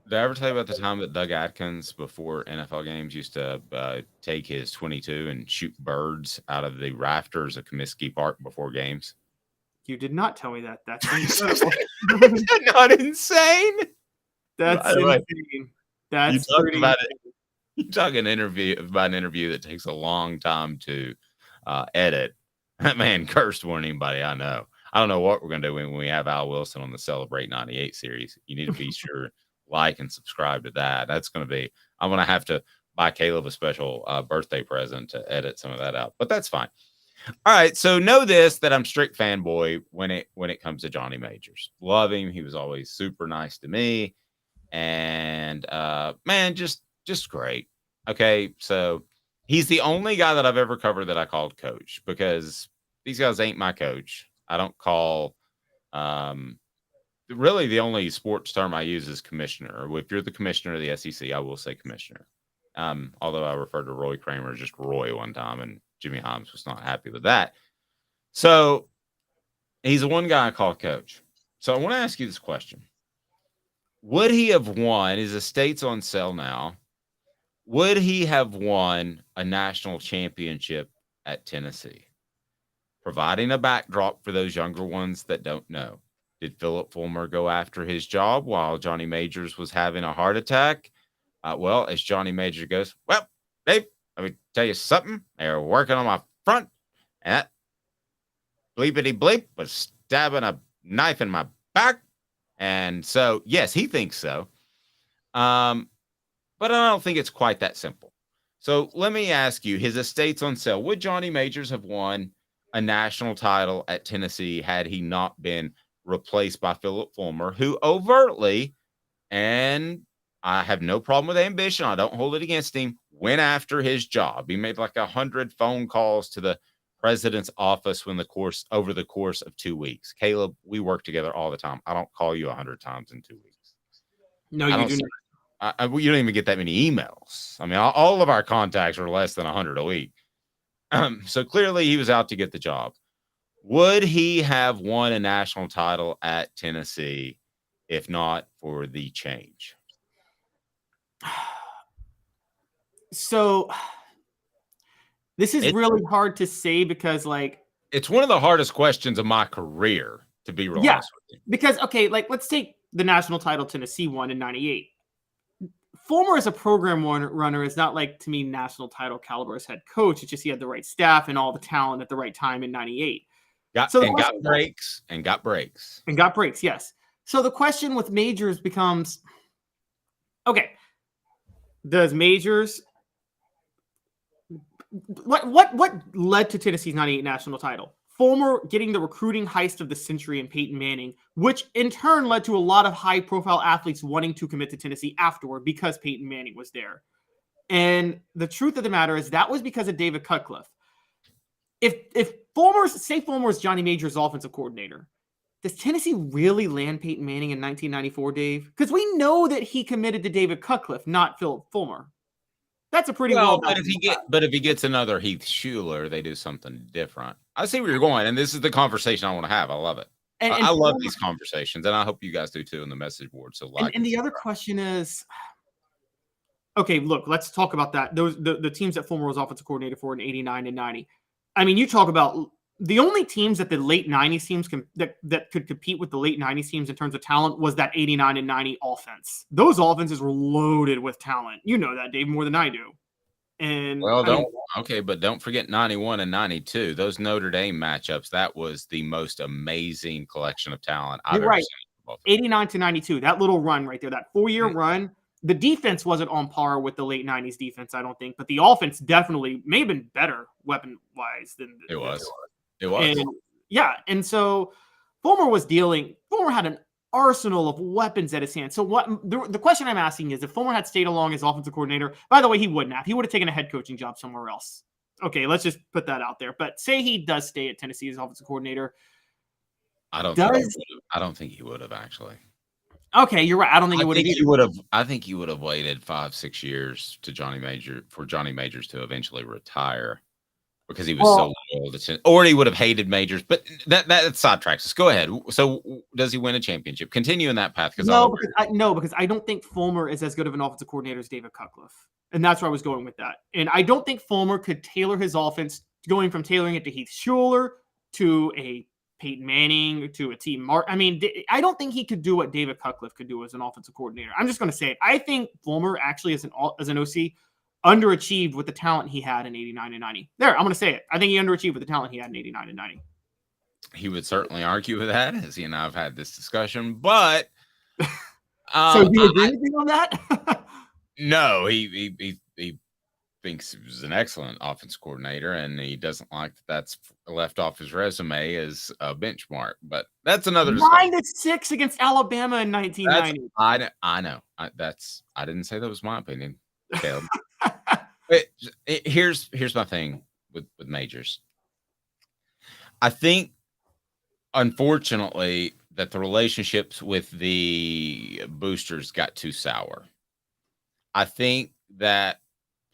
Did I ever tell you about the time that Doug Atkins, before NFL games, used to take his .22 and shoot birds out of the rafters of Comiskey Park before games? You did not tell me that. That's incredible. Not insane. That's insane. That's pretty about it. You talk about an interview that takes a long time to edit. That man cursed more than anybody I know. I don't know what we're going to do when we have Al Wilson on the Celebrate 98 series. You need to be sure like and subscribe to that. That's going to be, I'm going to have to buy Caleb a special birthday present to edit some of that out, but that's fine. All right. So know this, that I'm strict fanboy when it comes to Johnny Majors. Love him. He was always super nice to me. And man, just great. Okay. So he's the only guy that I've ever covered that I called coach, because these guys ain't my coach. I don't call, really the only sports term I use is commissioner. If you're the commissioner of the SEC, I will say commissioner. Although I referred to Roy Kramer as just Roy one time, and Jimmy Holmes was not happy with that. So he's the one guy I call coach. So I want to ask you this question. Would he have won? His estate's on sale now. Would he have won a national championship at Tennessee? Providing a backdrop for those younger ones that don't know. Did Philip Fulmer go after his job while Johnny Majors was having a heart attack? Well, as Johnny Majors goes, well, Dave, let me tell you something. They're working on my front, and bleepity bleep was stabbing a knife in my back. And so, yes, he thinks so. But I don't think it's quite that simple. So let me ask you, his estate's on sale. Would Johnny Majors have won a national title at Tennessee had he not been replaced by Philip Fulmer, who overtly, and I have no problem with ambition, I don't hold it against him, went after his job. He made like 100 phone calls to the president's office over the course of 2 weeks. Caleb, we work together all the time. I don't call you 100 times in 2 weeks. No, you do not. You don't even get that many emails. I mean, all of our contacts are less than 100 a week. So clearly he was out to get the job. Would he have won a national title at Tennessee if not for the change? So this is really hard to say because, like, it's one of the hardest questions of my career, to be real honest with you. Because, okay, like, let's take the national title Tennessee won in 98. Fulmer as a program runner is not like, to me, national title caliber as head coach. It's just he had the right staff and all the talent at the right time in 98. Got breaks, yes. So the question with Majors becomes, okay, does Majors what led to Tennessee's 98 national title? Fulmer getting the recruiting heist of the century in Peyton Manning, which in turn led to a lot of high-profile athletes wanting to commit to Tennessee afterward because Peyton Manning was there. And the truth of the matter is that was because of David Cutcliffe. If Fulmer's Johnny Majors' offensive coordinator, does Tennessee really land Peyton Manning in 1994, Dave? Because we know that he committed to David Cutcliffe, not Philip Fulmer. That's a pretty well. But if he gets another Heath Schuler, they do something different. I see where you're going, and this is the conversation I want to have. I love it. And I love these conversations, and I hope you guys do too in the message board. So, and the other question is, okay, look, let's talk about that. Those the teams that Fulmer was offensive coordinator for in 89 and 90. I mean, you talk about the only teams that the late 90s teams that could compete with the late 90s teams in terms of talent was that 89 and 90 offense. Those offenses were loaded with talent. You know that, Dave, more than I do. And but don't forget 91 and 92. Those Notre Dame matchups, that was the most amazing collection of talent I've ever seen. 89 to 92, that little run right there, that 4-year run. The defense wasn't on par with the late 90s defense, I don't think, but the offense definitely may have been better weapon-wise than it was. And so Fulmer had an arsenal of weapons at his hand. So what the question I'm asking is, if Fulmer had stayed along as offensive coordinator, by the way, he wouldn't have. He would have taken a head coaching job somewhere else. Okay, let's just put that out there. But say he does stay at Tennessee as offensive coordinator. I don't think he would have actually. Okay, you're right. I don't think he would have. I think he would have waited 5-6 years for Johnny Majors to eventually retire, because he was so loyal to, or he would have hated Majors. But that sidetracks us. Go ahead. So does he win a championship? Continue in that path. Because I don't think Fulmer is as good of an offensive coordinator as David Cutcliffe. And that's where I was going with that. And I don't think Fulmer could tailor his offense, going from tailoring it to Heath Schuler to a Peyton Manning to a team. I mean, I don't think he could do what David Cutcliffe could do as an offensive coordinator. I'm just going to say it. I think Fulmer actually as an OC underachieved with the talent he had in 89 and 90. There, I'm going to say it. I think he underachieved with the talent he had in 89 and 90. He would certainly argue with that, as he and I have had this discussion. But so do you agree with me on that? No, he thinks he was an excellent offense coordinator, and he doesn't like that's left off his resume as a benchmark. But that's another discussion. 9-6 against Alabama in 1990. I know. I didn't say that was my opinion, Caleb. Here's my thing with Majors. I think, unfortunately, that the relationships with the boosters got too sour. I think that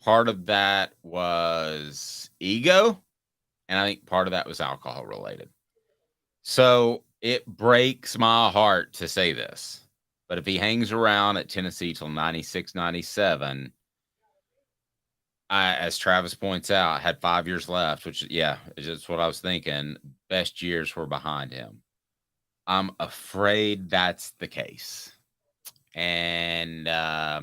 part of that was ego, and I think part of that was alcohol related. So it breaks my heart to say this, but if he hangs around at Tennessee till 96, 97, as Travis points out, had 5 years left, which, is what I was thinking. Best years were behind him. I'm afraid that's the case. And I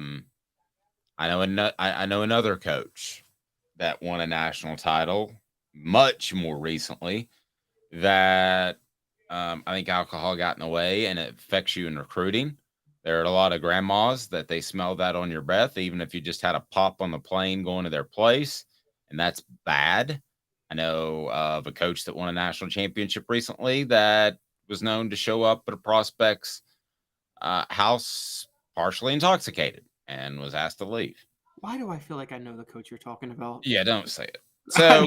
know another coach that won a national title much more recently that I think alcohol got in the way and it affects you in recruiting. There are a lot of grandmas that they smell that on your breath, even if you just had a pop on the plane going to their place, and that's bad. I know of a coach that won a national championship recently that was known to show up at a prospect's house partially intoxicated and was asked to leave. Why do I feel like I know the coach you're talking about? Yeah, don't say it. So,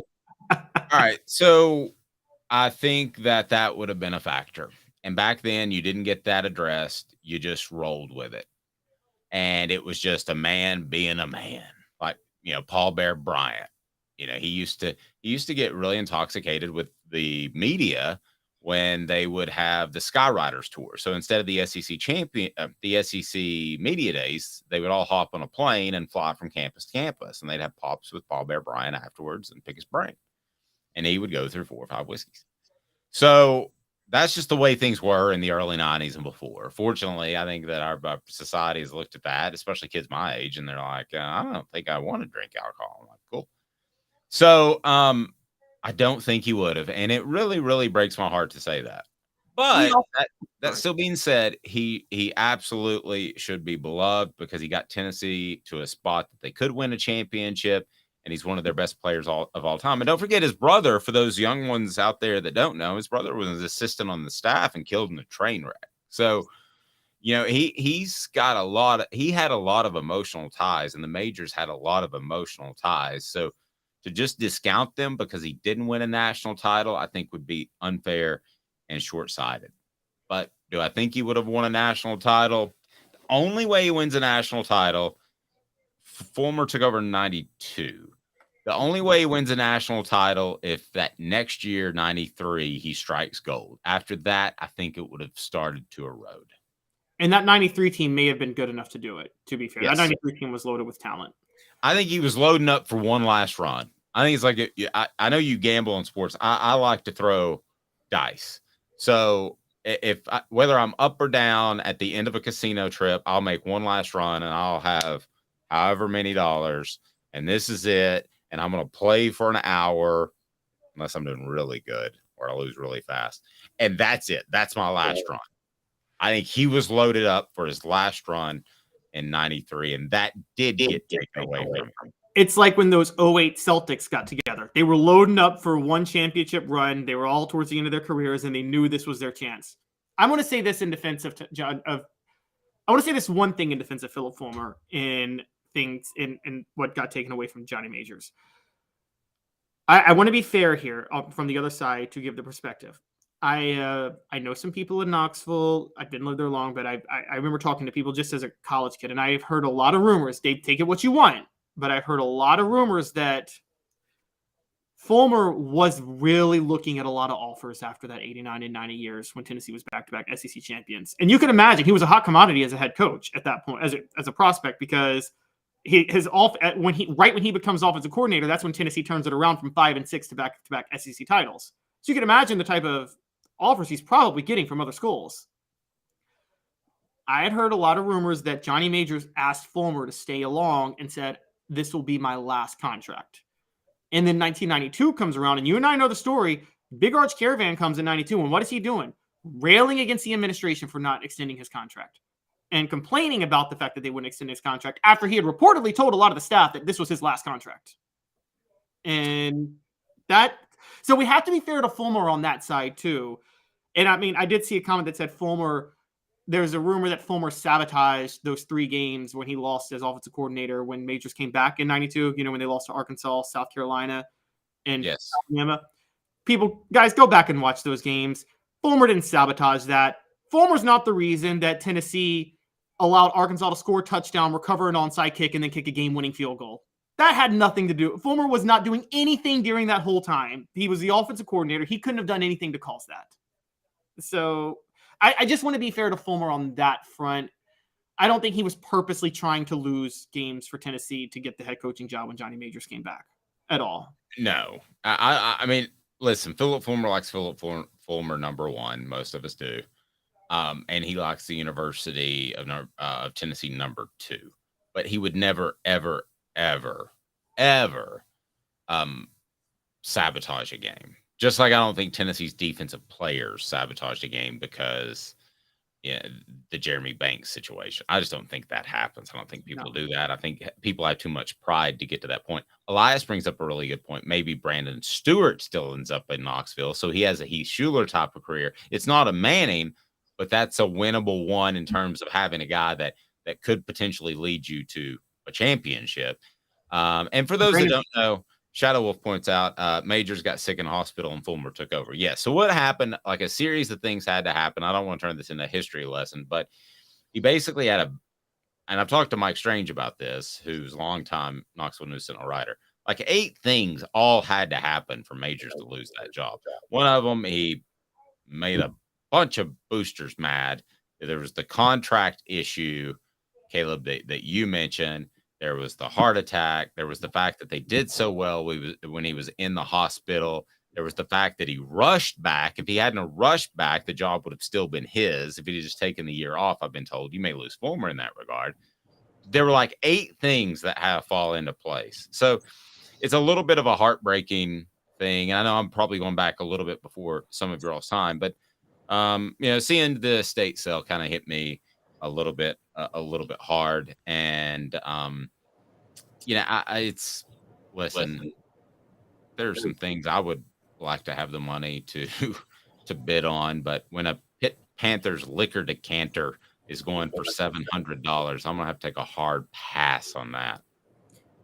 all right. So I think that would have been a factor. And back then, you didn't get that addressed. You just rolled with it. And it was just a man being a man, like, Paul Bear Bryant. He used to get really intoxicated with the media when they would have the Skyriders tour. So instead of the the SEC media days, they would all hop on a plane and fly from campus to campus, and they'd have pops with Paul Bear Bryant afterwards and pick his brain. And he would go through 4 or 5 whiskeys. So that's just the way things were in the early 90s and before. Fortunately, I think that our society has looked at that, especially kids my age, and they're like, I don't think I want to drink alcohol. I'm like, cool. So I don't think he would have. And it really, really breaks my heart to say that. But that still being said, he absolutely should be beloved because he got Tennessee to a spot that they could win a championship. And he's one of their best players of all time. And don't forget his brother, for those young ones out there that don't know, his brother was an assistant on the staff and killed in a train wreck. So, he's got he had a lot of emotional ties, and the majors had a lot of emotional ties. So to just discount them because he didn't win a national title, I think would be unfair and short-sighted. But do I think he would have won a national title? The only way he wins a national title, Fulmer took over in 92. The only way he wins a national title if that next year, 93, he strikes gold. After that, I think it would have started to erode. And that 93 team may have been good enough to do it, to be fair. Yes. That 93 team was loaded with talent. I think he was loading up for one last run. I think it's like, I know you gamble in sports. I like to throw dice. So whether I'm up or down at the end of a casino trip, I'll make one last run and I'll have however many dollars. And this is it. And I'm going to play for an hour unless I'm doing really good or I lose really fast. And that's it. That's my last run. I think he was loaded up for his last run in 93, and that did get taken away from him. It's like when those 08 Celtics got together. They were loading up for one championship run. They were all towards the end of their careers, and they knew this was their chance. I'm going to say this in defense of John. I want to say this one thing in defense of Philip Fulmer in things in what got taken away from Johnny Majors. I want to be fair here from the other side to give the perspective. I know some people in Knoxville. I didn't live there long, but I remember talking to people just as a college kid, and I've heard a lot of rumors. Dave, take it what you want, but I've heard a lot of rumors that Fulmer was really looking at a lot of offers after that 89 and 90 years when Tennessee was back-to-back SEC champions. And you can imagine he was a hot commodity as a head coach at that point, as a prospect, because when he becomes offensive coordinator, that's when Tennessee turns it around from 5-6 to back-to-back SEC titles. So you can imagine the type of offers he's probably getting from other schools. I had heard a lot of rumors that Johnny Majors asked Fulmer to stay along and said, this will be my last contract. And then 1992 comes around, and you and I know the story. Big Arch Caravan comes in 92, and what is he doing? Railing against the administration for not extending his contract and complaining about the fact that they wouldn't extend his contract after he had reportedly told a lot of the staff that this was his last contract. So we have to be fair to Fulmer on that side too. And I mean, I did see a comment that said there's a rumor that Fulmer sabotaged those 3 games when he lost as offensive coordinator when Majors came back in 92, when they lost to Arkansas, South Carolina, and Alabama. Guys, go back and watch those games. Fulmer didn't sabotage that. Fulmer's not the reason that Tennessee allowed Arkansas to score a touchdown, recover an onside kick, and then kick a game-winning field goal. That had nothing to do. Fulmer was not doing anything during that whole time. He was the offensive coordinator. He couldn't have done anything to cause that. So I just want to be fair to Fulmer on that front. I don't think he was purposely trying to lose games for Tennessee to get the head coaching job when Johnny Majors came back at all. No. I mean, listen, Philip Fulmer likes Philip Fulmer number 1. Most of us do. And he likes the University of Tennessee number 2. But he would never, ever sabotage a game. Just like I don't think Tennessee's defensive players sabotaged a game because the Jeremy Banks situation. I just don't think that happens. I don't think people do that. I think people have too much pride to get to that point. Elias brings up a really good point. Maybe Brandon Stewart still ends up in Knoxville, so he has a Heath Schuler type of career. It's not a Manning, but that's a winnable one in terms of having a guy that could potentially lead you to a championship. And for those that don't know, Shadow Wolf points out Majors got sick in the hospital and Fulmer took over. Yeah. So what happened? Like a series of things had to happen. I don't want to turn this into a history lesson, but he basically had and I've talked to Mike Strange about this, who's a longtime Knoxville News Sentinel writer. Like 8 things all had to happen for Majors to lose that job. One of them, he made a bunch of boosters mad. There was the contract issue, Caleb, that you mentioned. There was the heart attack. There was the fact that they did so well when he was in the hospital. There was the fact that he rushed back. If he hadn't rushed back, the job would have still been his. If he'd just taken the year off, I've been told, you may lose Fulmer in that regard. There were like 8 things that had to fall into place. So it's a little bit of a heartbreaking thing. And I know I'm probably going back a little bit before some of y'all's time, but seeing the state sale kind of hit me a little bit hard. And, it's, listen, there's some things I would like to have the money to bid on, but when a Pitt Panthers liquor decanter is going for $700, I'm going to have to take a hard pass on that.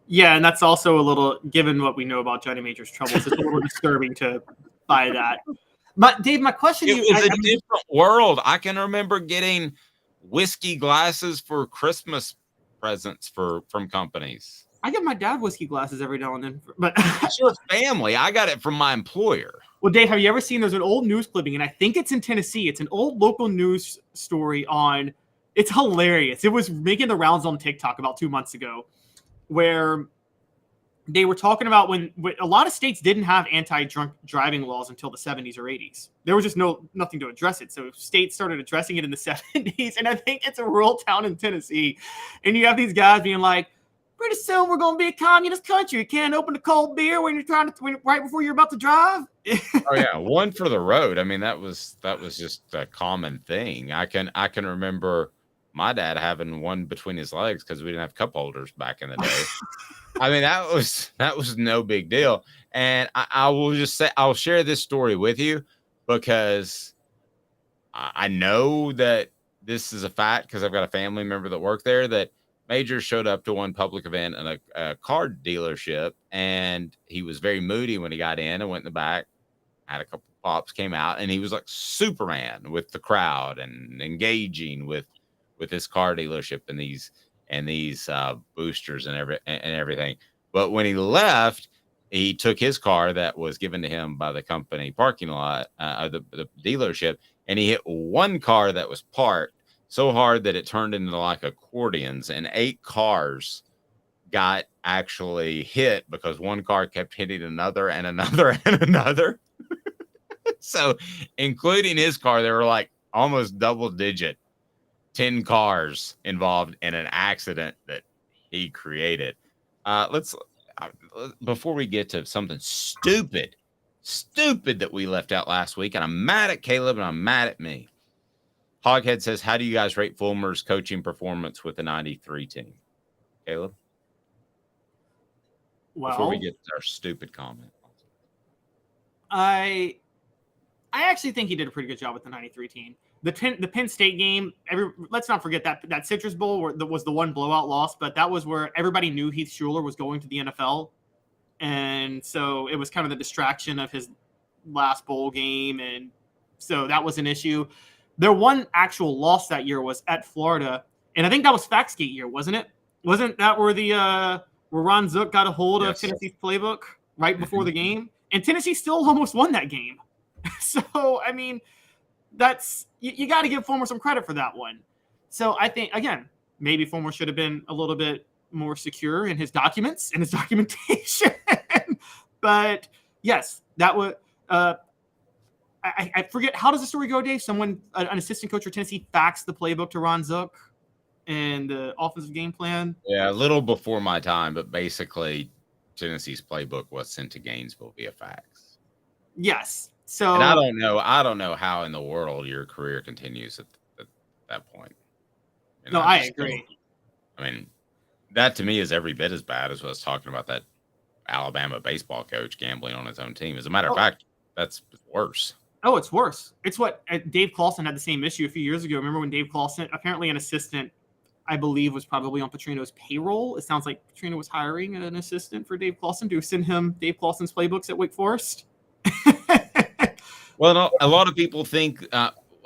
Yeah, and that's also a little, given what we know about Johnny Major's troubles, it's a little disturbing to buy that. But Dave, my question It was a different world. I can remember getting whiskey glasses for Christmas presents from companies. I get my dad whiskey glasses every now and then, but it's your family. I got it from my employer. Well, Dave, have you ever seen? There's an old news clipping, and I think it's in Tennessee. It's an old local news story on. It's hilarious. It was making the rounds on TikTok about 2 months ago, where they were talking about when a lot of states didn't have anti-drunk driving laws until the 70s or 80s. There was just nothing to address it. So states started addressing it in the 70s. And I think it's a rural town in Tennessee. And you have these guys being like, pretty soon we're going to be a communist country. You can't open a cold beer when you're right before you're about to drive. Oh yeah, one for the road. I mean, that was just a common thing. I can remember my dad having one between his legs because we didn't have cup holders back in the day. I mean, that was no big deal. And I will just say, I'll share this story with you because I know that this is a fact because I've got a family member that worked there, that Major showed up to one public event in a car dealership, and he was very moody when he got in and went in the back, had a couple pops, came out, and he was like Superman with the crowd and engaging with this car dealership and these boosters and everything. But when he left, he took his car that was given to him by the company parking lot, the dealership, and he hit one car that was parked so hard that it turned into like accordions, and 8 cars got actually hit because one car kept hitting another and another and another. So including his car, there were like almost double digit 10 cars involved in an accident that he created. Before we get to something stupid that we left out last week, and I'm mad at Caleb and I'm mad at me. Hoghead says, how do you guys rate Fulmer's coaching performance with the 93 team? Caleb? Well, before we get to our stupid comment. I actually think he did a pretty good job with the 93 team. The Penn State game, let's not forget that Citrus Bowl was the one blowout loss, but that was where everybody knew Heath Schuler was going to the NFL. And so it was kind of the distraction of his last bowl game. And so that was an issue. Their one actual loss that year was at Florida. And I think that was Faxgate year, wasn't it? Wasn't that where where Ron Zook got a hold of Tennessee's playbook right before the game? And Tennessee still almost won that game. So, I mean, that's you got to give Fulmer some credit for that one. So I think, again, maybe Fulmer should have been a little bit more secure in his documents and his documentation. But yes, that was I forget, how does the story go, Dave? An assistant coach for Tennessee faxed the playbook to Ron Zook and the offensive game plan. Yeah, a little before my time, but basically Tennessee's playbook was sent to Gainesville via fax. Yes. So and I don't know how in the world your career continues at that point. And no, I agree. I mean, that to me is every bit as bad as what I was talking about that Alabama baseball coach gambling on his own team. As a matter of fact, that's worse. Oh, it's worse. It's what Dave Clawson had the same issue a few years ago. Remember when Dave Clawson, apparently an assistant, I believe, was probably on Petrino's payroll. It sounds like Petrino was hiring an assistant for Dave Clawson to send him Dave Clawson's playbooks at Wake Forest. Well, no, a lot of people think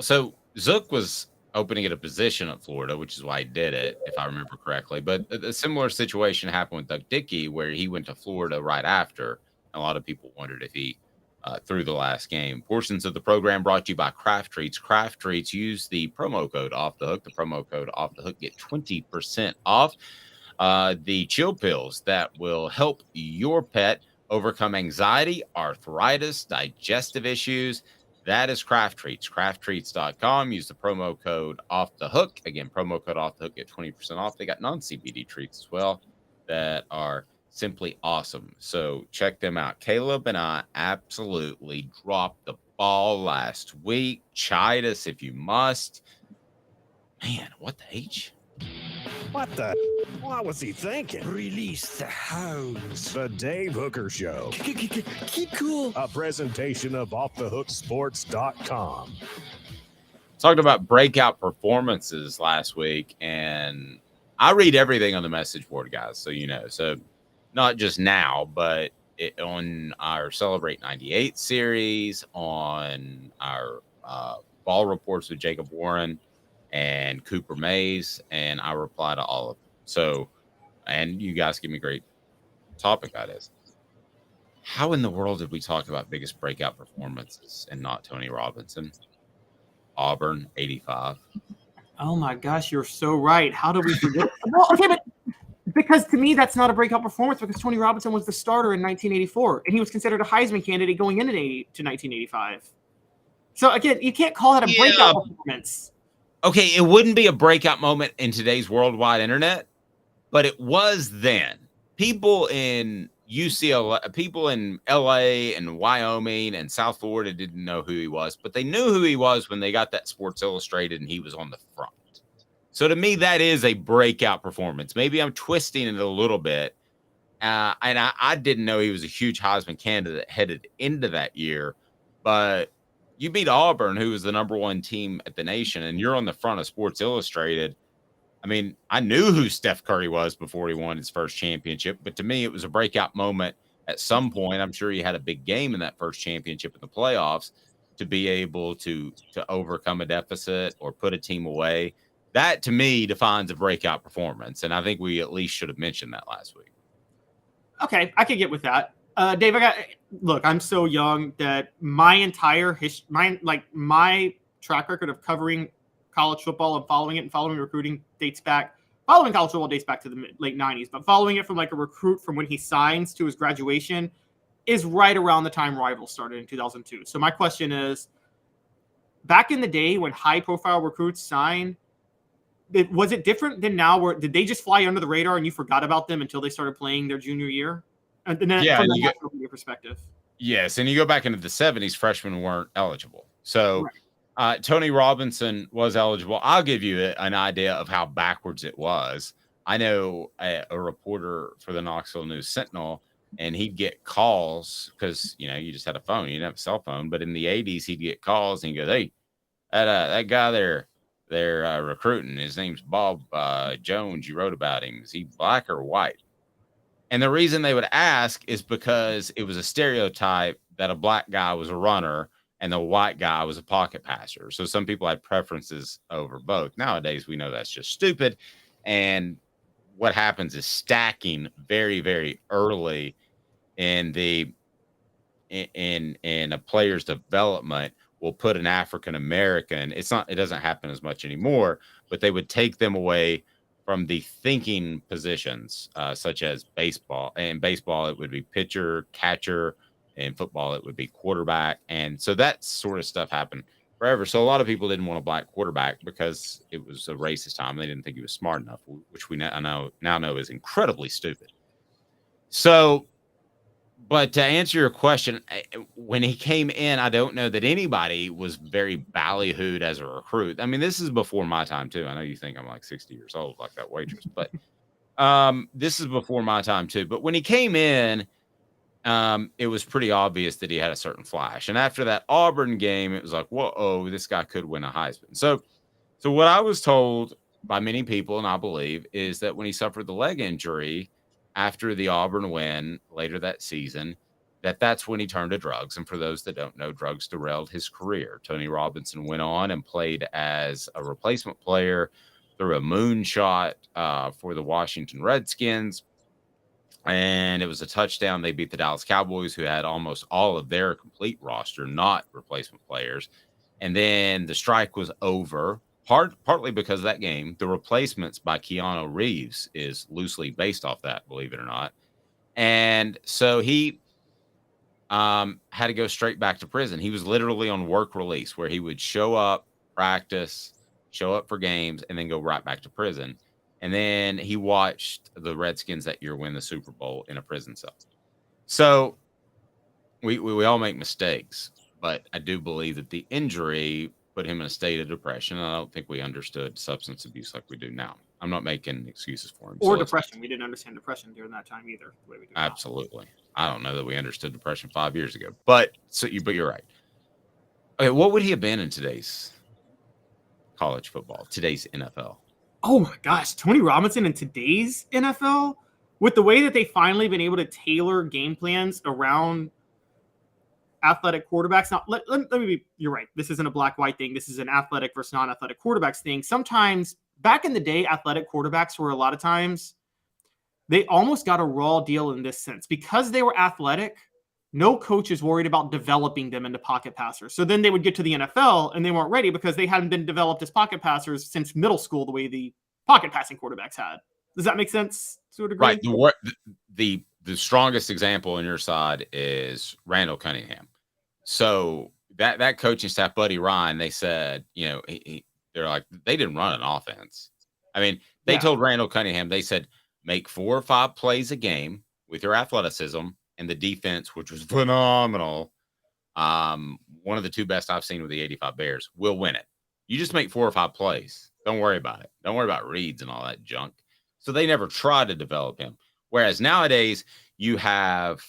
so. Zook was opening at a position at Florida, which is why he did it, if I remember correctly. But a similar situation happened with Doug Dickey, where he went to Florida right after. A lot of people wondered if he threw the last game. Portions of the program brought to you by Craft Treats. Craft Treats, use the promo code Off the Hook. The promo code Off the Hook, get 20% off the chill pills that will help your pet overcome anxiety, arthritis, digestive issues. That is Craft Treats. CraftTreats.com. Use the promo code Off the Hook. Again, promo code Off the Hook, get 20% off. They got non-CBD treats as well that are simply awesome. So check them out. Caleb and I absolutely dropped the ball last week. Chide us if you must. Man, what the H? What the? What was he thinking? Release the hounds. The Dave Hooker Show. Keep cool. A presentation of OffTheHookSports.com. Talked about breakout performances last week, and I read everything on the message board, guys, so you know. So not just now, but on our Celebrate 98 series, on our ball reports with Jacob Warren and Cooper Mays, and I reply to all of them. So, and you guys give me great topic ideas. How in the world did we talk about biggest breakout performances and not Tony Robinson? Auburn, 85. Oh my gosh, you're so right. How did we forget? Well, okay, but because to me, that's not a breakout performance because Tony Robinson was the starter in 1984, and he was considered a Heisman candidate going into 1985. So again, you can't call that a breakout performance. Okay, it wouldn't be a breakout moment in today's worldwide internet, but it was then. People in UCLA, people in LA and Wyoming and South Florida didn't know who he was, but they knew who he was when they got that Sports Illustrated and he was on the front. So to me, that is a breakout performance. Maybe I'm twisting it a little bit. And I didn't know he was a huge Heisman candidate headed into that year, but you beat Auburn, who was the number one team at the nation, and you're on the front of Sports Illustrated. I mean, I knew who Steph Curry was before he won his first championship, but to me, it was a breakout moment at some point. I'm sure he had a big game in that first championship in the playoffs to be able to overcome a deficit or put a team away. That, to me, defines a breakout performance, and I think we at least should have mentioned that last week. Okay, I could get with that. Dave, look, I'm so young that my entire history, my track record of covering college football and following recruiting following college football dates back to the late 90s, but following it from like a recruit from when he signs to his graduation is right around the time Rivals started in 2002. So my question is, back in the day when high profile recruits signed, was it different than now? Where did they just fly under the radar and you forgot about them until they started playing their junior year? And then from the national media perspective. Yes, and you go back into the 70s, freshmen weren't eligible. So Tony Robinson was eligible. I'll give you an idea of how backwards it was. I know a reporter for the Knoxville News Sentinel, and he'd get calls because, you know, you just had a phone. You didn't have a cell phone. But in the 80s, he'd get calls, and he goes, hey, that guy they're recruiting, his name's Bob Jones. You wrote about him. Is he black or white? And the reason they would ask is because it was a stereotype that a black guy was a runner and the white guy was a pocket passer. So some people had preferences over both. Nowadays, we know that's just stupid. And what happens is stacking very, very early in a player's development will put an African American. It doesn't happen as much anymore, but they would take them away from the thinking positions, such as baseball. In baseball, it would be pitcher, catcher. In football, it would be quarterback. And so that sort of stuff happened forever. So a lot of people didn't want a black quarterback because it was a racist time. They didn't think he was smart enough, which we now know is incredibly stupid. So But to answer your question, when he came in, I don't know that anybody was very ballyhooed as a recruit. I mean, this is before my time too. I know you think I'm like 60 years old, like that waitress, but this is before my time too. But when he came in, it was pretty obvious that he had a certain flash. And after that Auburn game, it was like, whoa, this guy could win a Heisman. So what I was told by many people, and I believe, is that when he suffered the leg injury after the Auburn win later that season, that's when he turned to drugs. And for those that don't know, drugs derailed his career. Tony Robinson went on and played as a replacement player through a moonshot for the Washington Redskins. And it was a touchdown. They beat the Dallas Cowboys, who had almost all of their complete roster, not replacement players. And then the strike was over, partly because of that game. The Replacements by Keanu Reeves is loosely based off that, believe it or not. And so he had to go straight back to prison. He was literally on work release, where he would show up, practice, show up for games, and then go right back to prison. And then he watched the Redskins that year win the Super Bowl in a prison cell. So we all make mistakes, but I do believe that the injury put him in a state of depression. And I don't think we understood substance abuse like we do now. I'm not making excuses for him. Or depression. We didn't understand depression during that time either. The way we do absolutely. Now. I don't know that we understood depression 5 years ago, but you're right. Okay, what would he have been in today's college football, today's NFL? Oh my gosh, Tony Robinson in today's NFL, with the way that they finally been able to tailor game plans around athletic quarterbacks. Now, let me be, you're right. This isn't a black-white thing. This is an athletic versus non-athletic quarterbacks thing. Sometimes, back in the day, athletic quarterbacks were a lot of times, they almost got a raw deal in this sense. Because they were athletic, no coach is worried about developing them into pocket passers. So then they would get to the NFL and they weren't ready because they hadn't been developed as pocket passers since middle school, the way the pocket passing quarterbacks had. Does that make sense to a degree? Right. The strongest example on your side is Randall Cunningham. So that coaching staff, Buddy Ryan, they said, they're like, they didn't run an offense. I mean, they told Randall Cunningham, they said, make 4 or 5 plays a game with your athleticism. And the defense, which was phenomenal, one of the 2 best I've seen with the 85 Bears, will win it. You just make 4 or 5 plays. Don't worry about it. Don't worry about reads and all that junk. So they never tried to develop him. Whereas nowadays you have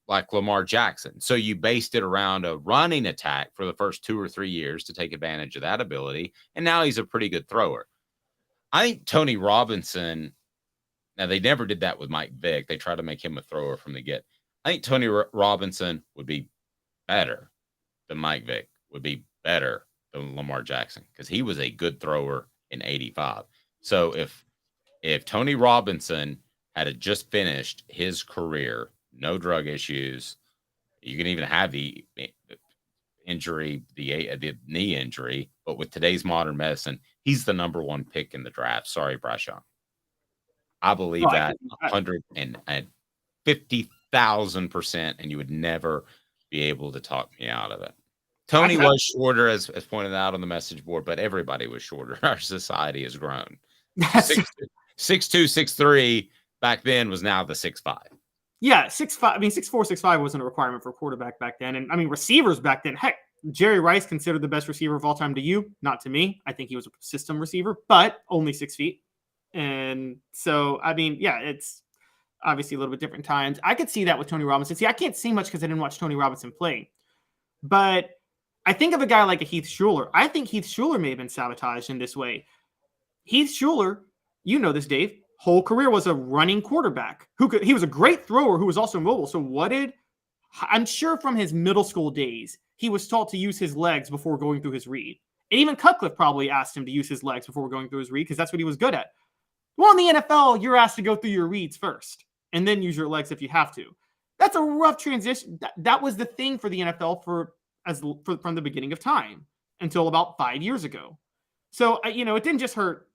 like Lamar Jackson. So you based it around a running attack for the first 2 or 3 years to take advantage of that ability. And now he's a pretty good thrower. I think Tony Robinson, now they never did that with Mike Vick. They tried to make him a thrower from the get. I think Tony Robinson would be better than Mike Vick, would be better than Lamar Jackson, because he was a good thrower in 85. So if Tony Robinson had just finished his career, no drug issues, you can even have the injury, the knee injury, but with today's modern medicine, he's the number 1 pick in the draft. Sorry, Bryce Young. I believe that 150,000%, and you would never be able to talk me out of it. Tony was shorter, as pointed out on the message board, but everybody was shorter. Our society has grown. 6'2", 6'3" back then was now the 6'5". Yeah, 6'5". I mean, 6'4", 6'5" wasn't a requirement for quarterback back then. And I mean, receivers back then, heck, Jerry Rice considered the best receiver of all time to you, not to me. I think he was a system receiver, but only 6 feet. And so, I mean, yeah, it's obviously a little bit different times. I could see that with Tony Robinson. See, I can't see much because I didn't watch Tony Robinson play. But I think of a guy like a Heath Shuler. I think Heath Shuler may have been sabotaged in this way. Heath Shuler, you know this, Dave, whole career was a running quarterback. He was a great thrower who was also mobile. So I'm sure from his middle school days, he was taught to use his legs before going through his read. And even Cutcliffe probably asked him to use his legs before going through his read because that's what he was good at. Well, in the NFL, you're asked to go through your reads first and then use your legs if you have to. That's a rough transition. That was the thing for the NFL from the beginning of time until about 5 years ago. So, it didn't just hurt.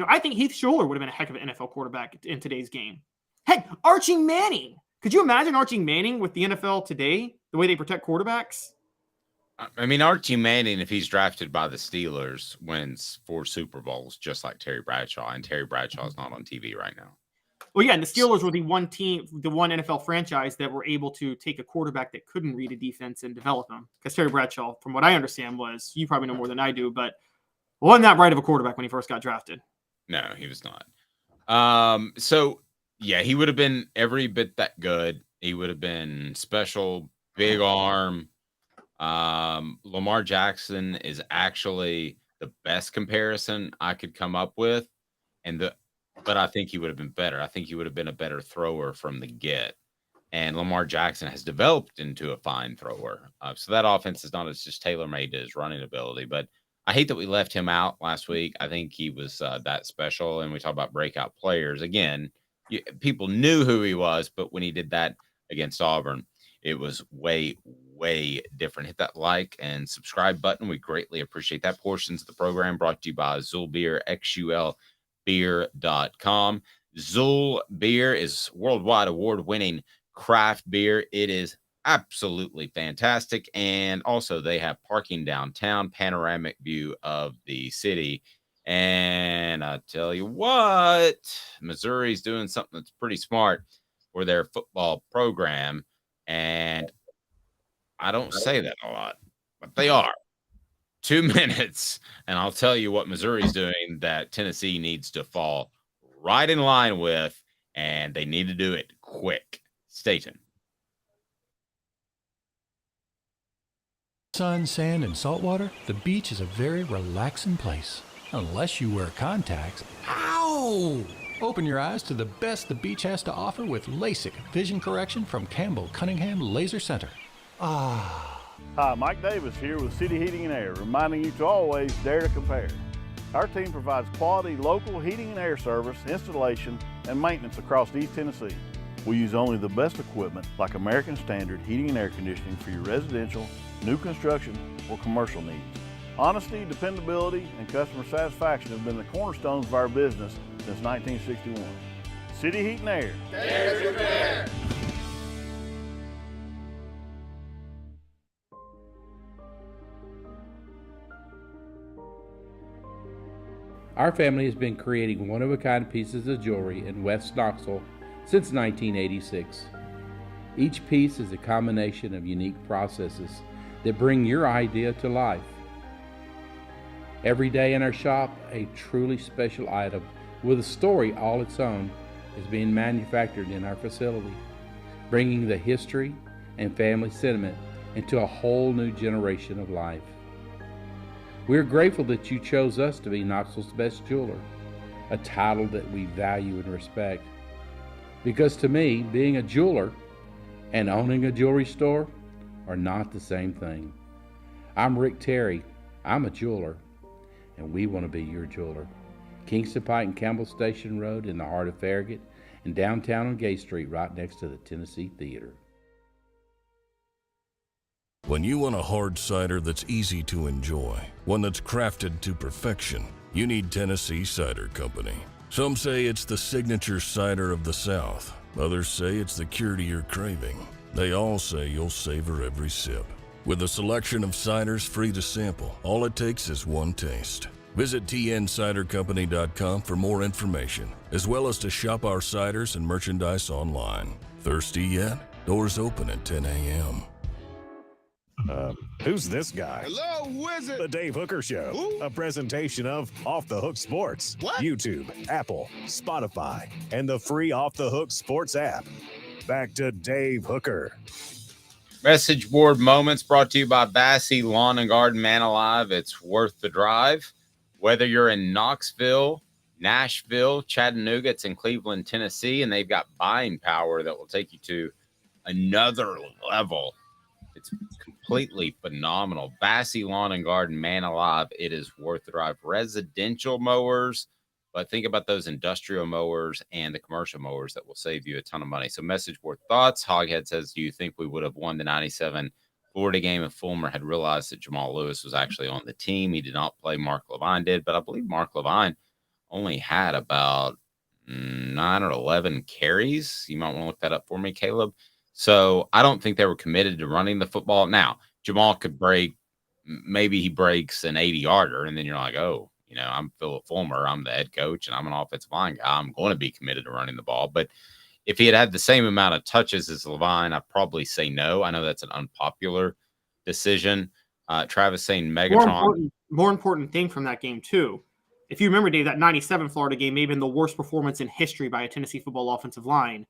I think Heath Shuler would have been a heck of an NFL quarterback in today's game. Heck, Archie Manning. Could you imagine Archie Manning with the NFL today, the way they protect quarterbacks? I mean, Archie Manning, if he's drafted by the Steelers, wins 4 Super Bowls, just like Terry Bradshaw, and Terry Bradshaw is not on TV right now. Well, yeah, and the Steelers were the one team, the one NFL franchise that were able to take a quarterback that couldn't read a defense and develop him. Because Terry Bradshaw, from what I understand, was, you probably know more than I do, but wasn't that right of a quarterback when he first got drafted. No, he was not. So yeah, he would have been every bit that good. He would have been special, big arm. Lamar Jackson is actually the best comparison I could come up with. But I think he would have been better. I think he would have been a better thrower from the get. And Lamar Jackson has developed into a fine thrower. So that offense is not as just tailor-made to his running ability. But I hate that we left him out last week. I think he was that special. And we talk about breakout players. Again, people knew who he was, but when he did that against Auburn, it was way, way different. Hit that like and subscribe button. We greatly appreciate that. Portions of the program brought to you by Zul Beer, XULbeer.com. Zul Beer is worldwide award-winning craft beer. It is absolutely fantastic. And also they have parking downtown, panoramic view of the city. And I tell you what, Missouri's doing something that's pretty smart for their football program. And I don't say that a lot, but they are. 2 minutes, and I'll tell you what Missouri's doing that Tennessee needs to fall right in line with, and they need to do it quick. Stay tuned. Sun, sand, and salt water, the beach is a very relaxing place. Unless you wear contacts. Ow! Open your eyes to the best the beach has to offer with LASIK vision correction from Campbell Cunningham Laser Center. Ah. Hi, Mike Davis here with City Heating and Air, reminding you to always dare to compare. Our team provides quality local heating and air service, installation, and maintenance across East Tennessee. We use only the best equipment like American Standard heating and air conditioning for your residential, new construction, or commercial needs. Honesty, dependability, and customer satisfaction have been the cornerstones of our business since 1961. City Heat and Air. Dare to compare. Our family has been creating one-of-a-kind pieces of jewelry in West Knoxville since 1986. Each piece is a combination of unique processes that bring your idea to life. Every day in our shop, a truly special item with a story all its own is being manufactured in our facility, bringing the history and family sentiment into a whole new generation of life. We're grateful that you chose us to be Knoxville's best jeweler, a title that we value and respect. Because to me, being a jeweler and owning a jewelry store are not the same thing. I'm Rick Terry. I'm a jeweler, and we want to be your jeweler. Kingston Pike and Campbell Station Road in the heart of Farragut, and downtown on Gay Street right next to the Tennessee Theater. When you want a hard cider that's easy to enjoy, one that's crafted to perfection, you need Tennessee Cider Company. Some say it's the signature cider of the South. Others say it's the cure to your craving. They all say you'll savor every sip. With a selection of ciders free to sample, all it takes is one taste. Visit tncidercompany.com for more information, as well as to shop our ciders and merchandise online. Thirsty yet? Doors open at 10 a.m. Who's this guy? Hello, wizard. The Dave Hooker Show, a presentation of Off the Hook Sports. What? YouTube, Apple, Spotify, and the free Off the Hook Sports app. Back to Dave Hooker. Message board moments brought to you by Bassey Lawn and Garden. Man alive, it's worth the drive. Whether you're in Knoxville, Nashville, Chattanooga, it's in Cleveland, Tennessee, and they've got buying power that will take you to another level. It's completely phenomenal. Bassey Lawn and Garden, man alive, it is worth the drive. Residential mowers, but think about those industrial mowers and the commercial mowers that will save you a ton of money. So message board thoughts. Hoghead says, do you think we would have won the 97 Florida game if Fulmer had realized that Jamal Lewis was actually on the team? He did not play. Mark Levine did, but I believe Mark Levine only had about 9 or 11 carries. You might want to look that up for me, Caleb. So I don't think they were committed to running the football. Now, Jamal could break, maybe he breaks an 80-yarder, and then you're like, oh, I'm Philip Fulmer. I'm the head coach, and I'm an offensive line guy. I'm going to be committed to running the ball. But if he had the same amount of touches as Levine, I'd probably say no. I know that's an unpopular decision. Travis saying Megatron. More important thing from that game, too. If you remember, Dave, that 97 Florida game may have been the worst performance in history by a Tennessee football offensive line.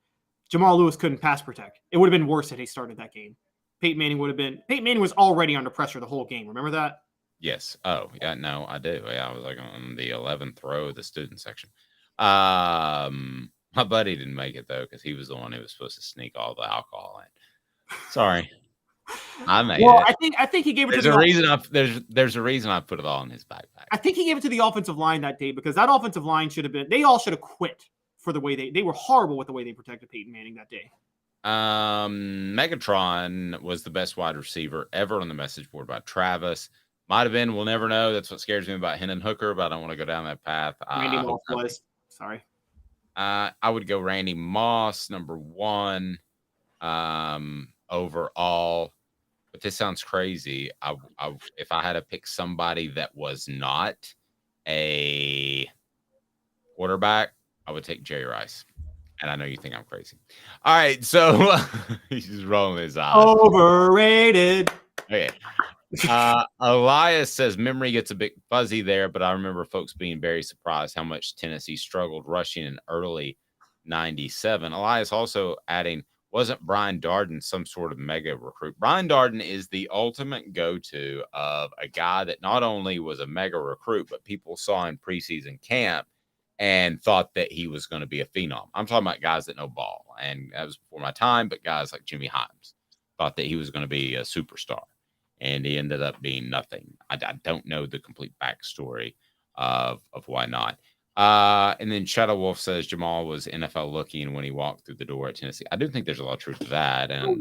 Jamal Lewis couldn't pass protect. It would have been worse if he started that game. Peyton Manning was already under pressure the whole game. Remember that? Yes. Oh, yeah, no, I do. Yeah, I was like on the 11th row of the student section. My buddy didn't make it, though, because he was the one who was supposed to sneak all the alcohol in. Sorry. I made it. I think he gave it there's to a reason there's a reason I put it all in his backpack. I think he gave it to the offensive line that day because that offensive line they all should have quit for the way they were horrible with the way they protected Peyton Manning that day. Megatron was the best wide receiver ever on the message board by Travis. Might have been, we'll never know. That's what scares me about Hendon Hooker, but I don't want to go down that path. Randy Moss was. Sorry. I would go Randy Moss, number 1 overall. But this sounds crazy. If I had to pick somebody that was not a quarterback, I would take Jerry Rice. And I know you think I'm crazy. All right, so he's just rolling his eyes. Overrated. Okay. Elias says memory gets a bit fuzzy there, but I remember folks being very surprised how much Tennessee struggled rushing in early 97. Elias also adding, wasn't Brian Darden some sort of mega recruit? Brian Darden is the ultimate go-to of a guy that not only was a mega recruit, but people saw in preseason camp and thought that he was going to be a phenom. I'm talking about guys that know ball, and that was before my time, but guys like Jimmy Himes thought that he was going to be a superstar, and he ended up being nothing. I don't know the complete backstory of why not. And then Shadow Wolf says Jamal was NFL looking when he walked through the door at Tennessee. I do think there's a lot of truth to that. And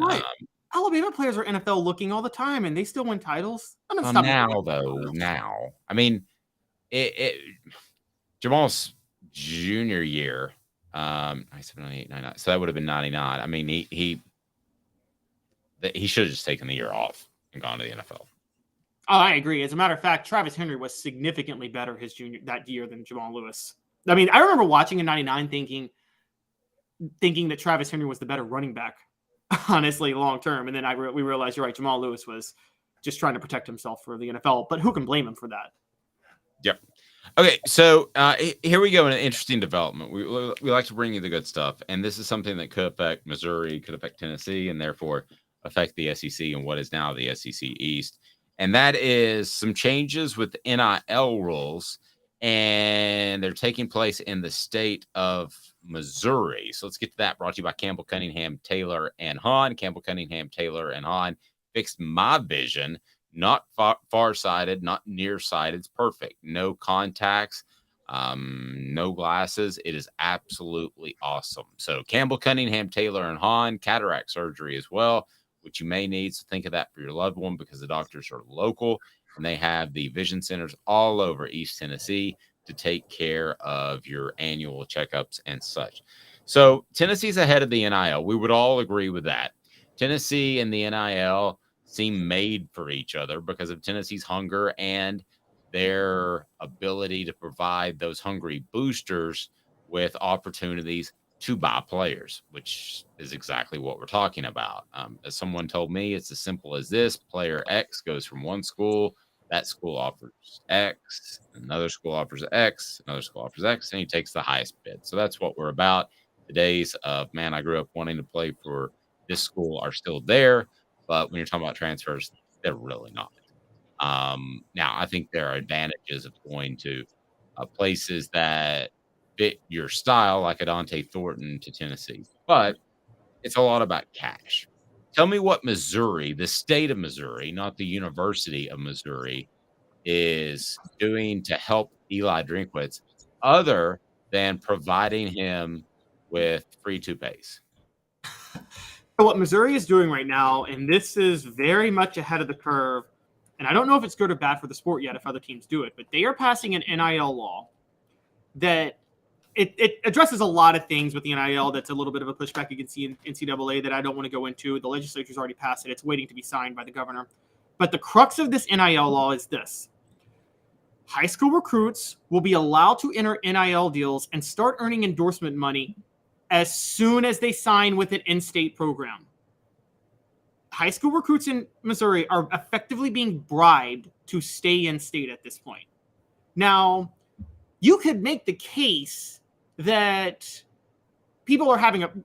Alabama players are NFL looking all the time, and they still win titles. Now, I mean, Jamal's junior year, 97, 98, 99. So that would have been 99. I mean, he should have just taken the year off and gone to the NFL. Oh, I agree. As a matter of fact, Travis Henry was significantly better that year than Jamal Lewis. I mean, I remember watching in 99 thinking that Travis Henry was the better running back, honestly, long term. And then we realized, you're right, Jamal Lewis was just trying to protect himself for the NFL. But who can blame him for that? Yep. Okay, so here we go in an interesting development. We like to bring you the good stuff, and this is something that could affect Missouri, could affect Tennessee, and therefore affect the SEC and what is now the SEC East. And that is some changes with NIL rules, and they're taking place in the state of Missouri. So let's get to that. Brought to you by Campbell Cunningham, Taylor, and Hahn. Campbell Cunningham, Taylor, and Hahn fixed my vision. Not far-sighted, not nearsighted. It's perfect. No contacts, no glasses. It is absolutely awesome. So Campbell Cunningham, Taylor, and Hahn, cataract surgery as well, which you may need. So think of that for your loved one because the doctors are local and they have the vision centers all over East Tennessee to take care of your annual checkups and such. So Tennessee's ahead of the NIL. We would all agree with that. Tennessee and the NIL seem made for each other because of Tennessee's hunger and their ability to provide those hungry boosters with opportunities to buy players, which is exactly what we're talking about. As someone told me, it's as simple as this. Player X goes from one school, that school offers X, another school offers X, another school offers X, and he takes the highest bid. So that's what we're about. The days of, man, I grew up wanting to play for this school are still there. But when you're talking about transfers, they're really not. Now, I think there are advantages of going to places that fit your style, like Adante Thornton to Tennessee. But it's a lot about cash. Tell me what Missouri, the state of Missouri, not the University of Missouri, is doing to help Eli Drinkwitz other than providing him with free toupees. So what Missouri is doing right now, and this is very much ahead of the curve, and I don't know if it's good or bad for the sport yet if other teams do it, but they are passing an NIL law that it addresses a lot of things with the NIL that's a little bit of a pushback against the NCAA that I don't want to go into. The legislature's already passed it. It's waiting to be signed by the governor. But the crux of this NIL law is this. high school recruits will be allowed to enter NIL deals and start earning endorsement money as soon as they sign with an in-state program. High school recruits in Missouri are effectively being bribed to stay in state at this point. Now, you could make the case that a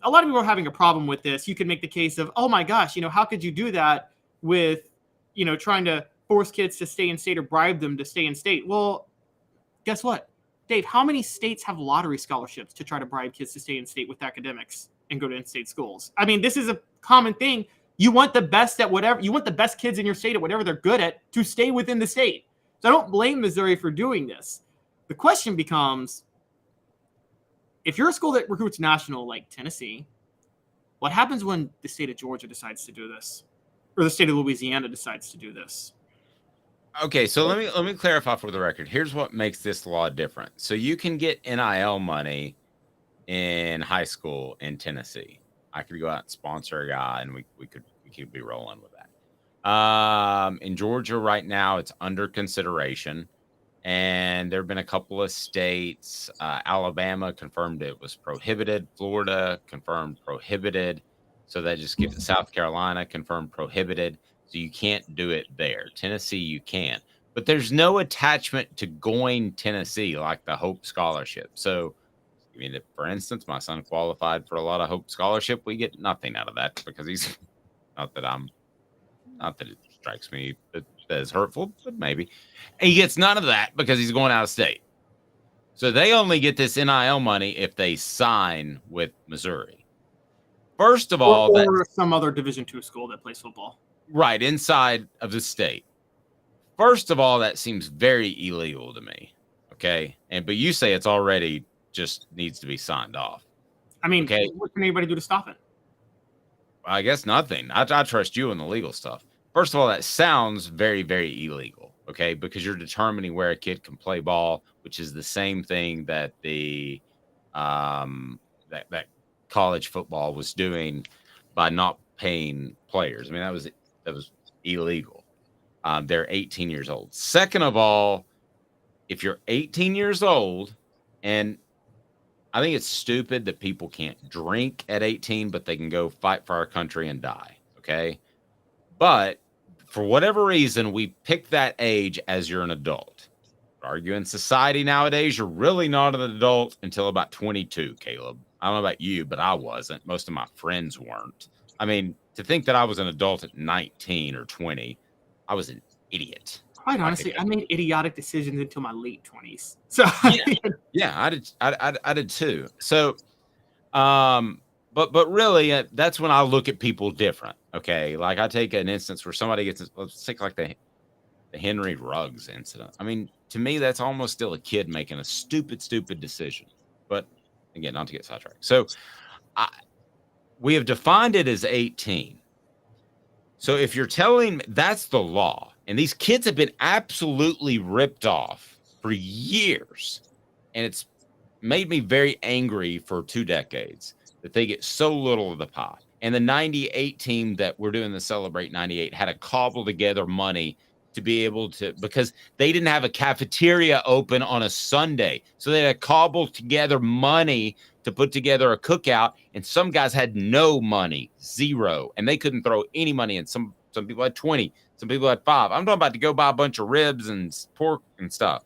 lot of people are having a problem with this. You could make the case of, oh my gosh, how could you do that with, trying to force kids to stay in state or bribe them to stay in state? Well, guess what? Dave, how many states have lottery scholarships to try to bribe kids to stay in state with academics and go to in-state schools? I mean, this is a common thing. You want the best at whatever, you want the best kids in your state at whatever they're good at to stay within the state. So I don't blame Missouri for doing this. The question becomes, if you're a school that recruits national like Tennessee, what happens when the state of Georgia decides to do this? Or the state of Louisiana decides to do this? Okay, so let me clarify for the record. Here's what makes this law different. So you can get NIL money in high school in Tennessee. I could go out and sponsor a guy, and we could be rolling with that. In Georgia right now, it's under consideration, and there have been a couple of states. Alabama confirmed it was prohibited. Florida confirmed prohibited. So that just gives South Carolina confirmed prohibited. So you can't do it there. Tennessee, you can. But there's no attachment to going Tennessee like the Hope Scholarship. So, I mean, if, for instance, my son qualified for a lot of Hope Scholarship, we get nothing out of that because he's not that it strikes me that is hurtful, but maybe. And he gets none of that because he's going out of state. So they only get this NIL money if they sign with Missouri. First of all, or some other Division II school that plays football. Right, inside of the state. First of all, that seems very illegal to me. Okay. But you say it's already just needs to be signed off. I mean, okay. What can anybody do to stop it? I guess nothing. I trust you on the legal stuff. First of all, that sounds very, very illegal. Okay. Because you're determining where a kid can play ball, which is the same thing that that college football was doing by not paying players. I mean, that was illegal. They're 18 years old. Second of all, if you're 18 years old, and I think it's stupid that people can't drink at 18, but they can go fight for our country and die. Okay. But for whatever reason, we pick that age as you're an adult. Argue in society nowadays, you're really not an adult until about 22, Caleb. I don't know about you, but I wasn't. Most of my friends weren't. I mean, to think that I was an adult at 19 or 20, I was an idiot. Quite honestly, I made idiotic decisions until my late 20s. So yeah, I did too. So, but really, that's when I look at people different. Okay, like I take an instance where somebody gets, let's take like the Henry Ruggs incident. I mean, to me, that's almost still a kid making a stupid decision. But again, not to get sidetracked. So, we have defined it as 18. So if you're telling me that's the law, and these kids have been absolutely ripped off for years, and it's made me very angry for 2 decades that they get so little of the pie. And the 98 team that we're doing the Celebrate 98 had to cobble together money to be able to, because they didn't have a cafeteria open on a Sunday. So they had to cobble together money to put together a cookout, and some guys had no money, zero, and they couldn't throw any money in. Some people had 20, some people had 5. I'm talking about to go buy a bunch of ribs and pork and stuff.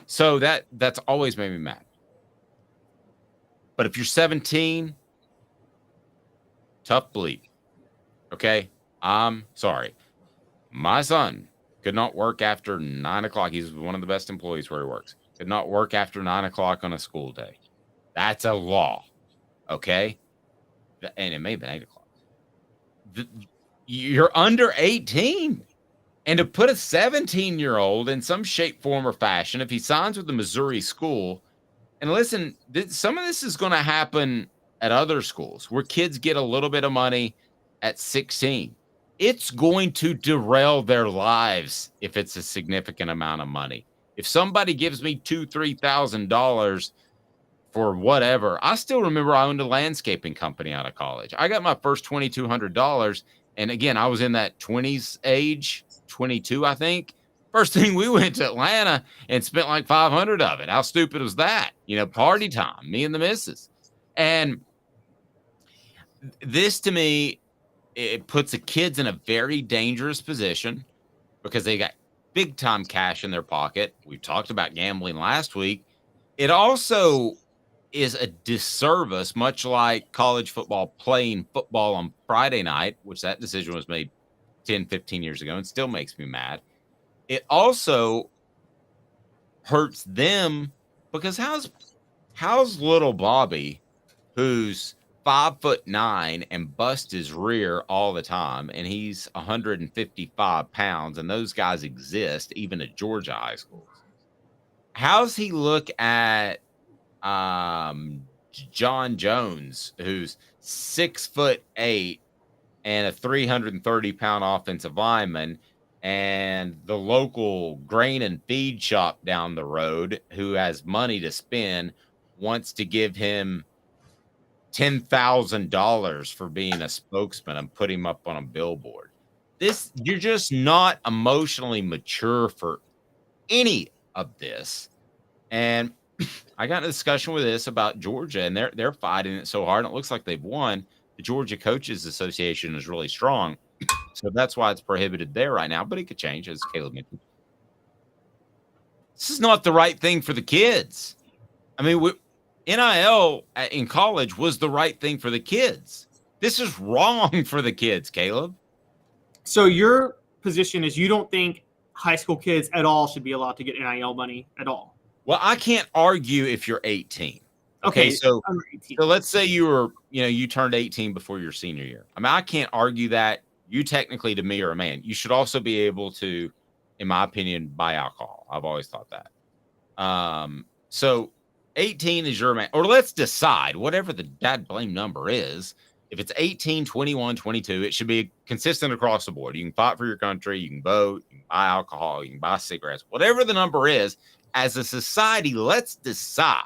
So that's always made me mad. But if you're 17, tough bleep. Okay, I'm sorry. My son could not work after 9 o'clock. He's one of the best employees where he works. Could not work after 9 o'clock on a school day. That's a law, okay? And it may have been 8 o'clock. You're under 18. And to put a 17-year-old in some shape, form, or fashion, if he signs with the Missouri school, and listen, some of this is going to happen at other schools where kids get a little bit of money at 16. It's going to derail their lives if it's a significant amount of money. If somebody gives me $2,000-$3,000 for whatever, I still remember I owned a landscaping company out of college. I got my first $2,200, and again, I was in that 20s age, 22, I think. First thing, we went to Atlanta and spent like 500 of it. How stupid was that? Party time, me and the missus. And this, to me, it puts the kids in a very dangerous position because they got big time cash in their pocket. We talked about gambling last week. It also is a disservice, much like college football playing football on Friday night, which that decision was made 10, 15 years ago and still makes me mad. It also hurts them because how's little Bobby, who's 5'9" and bust his rear all the time, and he's 155 pounds, and those guys exist even at Georgia high schools. How's he look at John Jones, who's 6'8" and a 330-pound offensive lineman, and the local grain and feed shop down the road who has money to spend wants to give him $10,000 for being a spokesman and put him up on a billboard. You're just not emotionally mature for any of this. And I got in a discussion with this about Georgia, and they're fighting it so hard. And it looks like they've won. The Georgia Coaches Association is really strong. So that's why it's prohibited there right now, but it could change, as Caleb mentioned. This is not the right thing for the kids. I mean, NIL in college was the right thing for the kids. This is wrong for the kids, Caleb. So your position is you don't think high school kids at all should be allowed to get NIL money at all? Well, I can't argue if you're 18. Okay, so let's say you turned 18 before your senior year. I mean, I can't argue that. You technically, to me, are a man. You should also be able to, in my opinion, buy alcohol. I've always thought that. So 18 is your man. Or let's decide, whatever the dad blame number is, if it's 18, 21, 22, it should be consistent across the board. You can fight for your country. You can vote. You can buy alcohol. You can buy cigarettes. Whatever the number is, as a society, let's decide.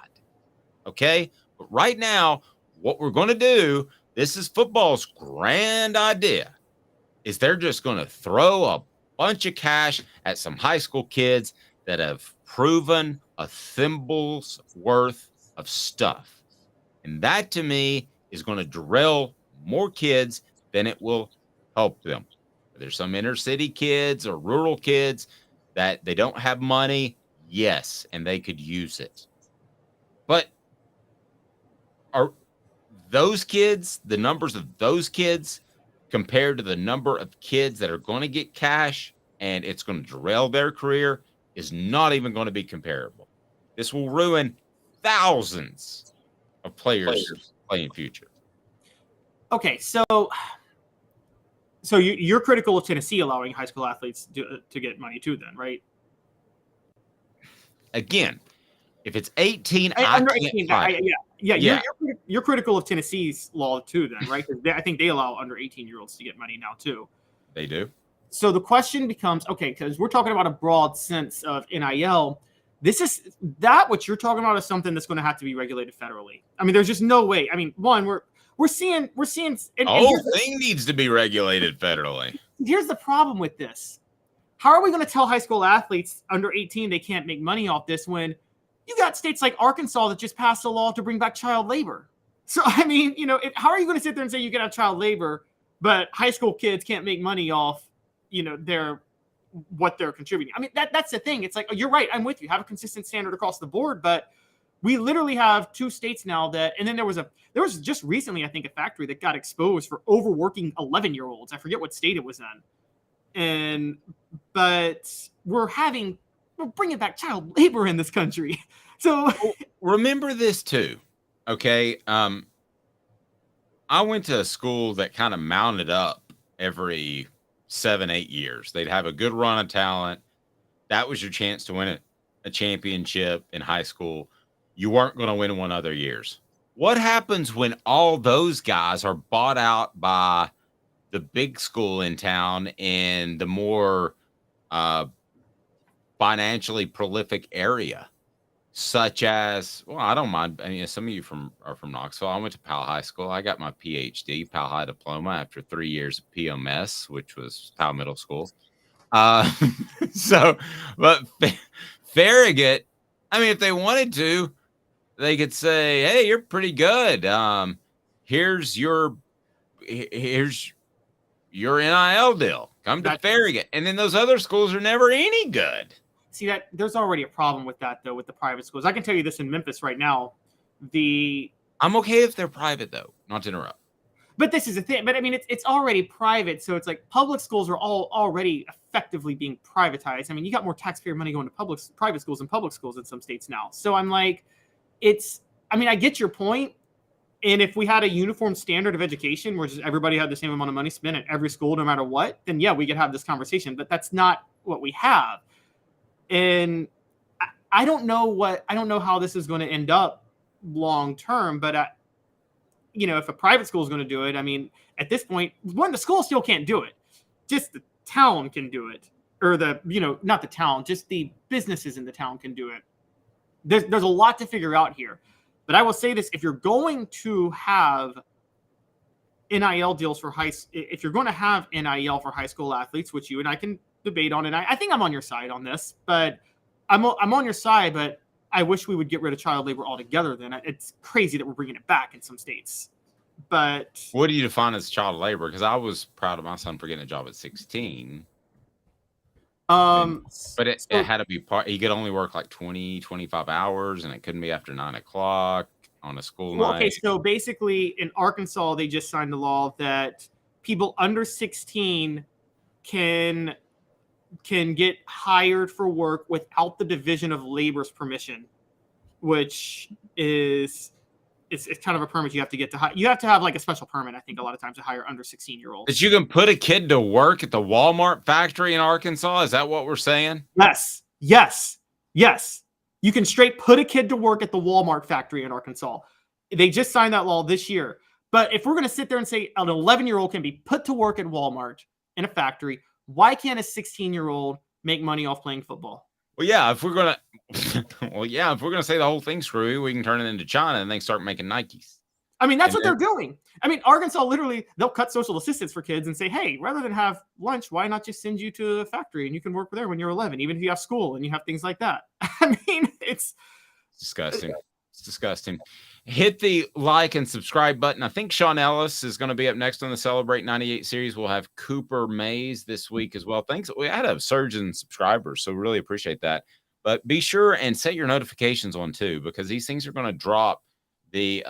Okay? But right now, what we're going to do, this is football's grand idea, is they're just going to throw a bunch of cash at some high school kids that have proven a thimble's worth of stuff. And that, to me, is going to derail more kids than it will help them. There's some inner city kids or rural kids that they don't have money. Yes, and they could use it. But are those kids, the numbers of those kids, compared to the number of kids that are going to get cash and it's going to derail their career, is not even going to be comparable. This will ruin thousands of players playing future. Okay, so you're critical of Tennessee allowing high school athletes to get money too, then, right? Again, if it's 18, under 18, you're critical of Tennessee's law too, then, right? Because I think they allow under 18-year-olds to get money now too. They do. So the question becomes, okay, because we're talking about a broad sense of NIL. What you're talking about is something that's going to have to be regulated federally. I mean, there's just no way. I mean, one, we're seeing. The whole thing needs to be regulated federally. Here's the problem with this. How are we going to tell high school athletes under 18 they can't make money off this when you got states like Arkansas that just passed a law to bring back child labor? So, I mean, how are you going to sit there and say you can have child labor, but high school kids can't make money off, what they're contributing? I mean, that's the thing. It's like, you're right. I'm with you. Have a consistent standard across the board, but we literally have two states now and then there was just recently, I think, a factory that got exposed for overworking 11-year-olds. I forget what state it was in. But we're bringing back child labor in this country. So remember this too. Okay. I went to a school that kind of mounted up every 7-8 years. They'd have a good run of talent. That was your chance to win a championship in high school. You weren't going to win one other years. What happens when all those guys are bought out by the big school in town in the more financially prolific area, such as, well, I don't mind. I mean, some of you are from Knoxville. I went to Powell High School. I got my PhD, Powell High diploma, after 3 years of PMS, which was Powell Middle School. Uh, so, but Farragut, I mean, if they wanted to, they could say, "Hey, you're pretty good. Here's your NIL deal. Come to Farragut." And then those other schools are never any good. See that there's already a problem with that though with the private schools. I can tell you this in Memphis right now. I'm okay if they're private though, not to interrupt. But this is the thing. But I mean, it's already private, so it's like public schools are all already effectively being privatized. I mean, you got more taxpayer money going to private schools than public schools in some states now. So I'm like, I mean, I get your point. And if we had a uniform standard of education where just everybody had the same amount of money spent at every school, no matter what, then yeah, we could have this conversation. But that's not what we have. And I don't know how this is going to end up long term. But if a private school is going to do it, I mean, at this point, the school still can't do it. Just the town can do it, or not the town, just the businesses in the town can do it. There's a lot to figure out here. But I will say this: if you're going to have NIL deals if you're going to have NIL for high school athletes, which you and I can debate on, and I think I'm on your side on this, but I'm on your side, but I wish we would get rid of child labor altogether. Then it's crazy that we're bringing it back in some states. But what do you define as child labor? Because I was proud of my son for getting a job at 16. But it had to be part. He could only work like 20, 25 hours, and it couldn't be after 9 o'clock on a school night. Okay, so basically in Arkansas, they just signed a law that people under 16 can get hired for work without the Division of Labor's permission, which is it's kind of a permit you have to get to. You have to have like a special permit, I think, a lot of times to hire under 16-year-olds. That you can put a kid to work at the Walmart factory in Arkansas? Is that what we're saying? Yes. You can straight put a kid to work at the Walmart factory in Arkansas. They just signed that law this year. But if we're going to sit there and say an 11-year-old can be put to work at Walmart in a factory, why can't a 16-year-old make money off playing football? Well, yeah, if we're gonna say the whole thing's screwy, we can turn it into China and they start making Nikes. I mean, that's what they're doing. I mean, Arkansas literally, they'll cut social assistance for kids and say, hey, rather than have lunch, why not just send you to a factory and you can work there when you're 11, even if you have school and you have things like that. I mean, it's disgusting. It's disgusting. Hit the like and subscribe button. I think Sean Ellis is going to be up next on the Celebrate 98 series. We'll have Cooper Mays this week as well. Thanks. We had a surge in subscribers, so really appreciate that. But be sure and set your notifications on too, because these things are going to drop the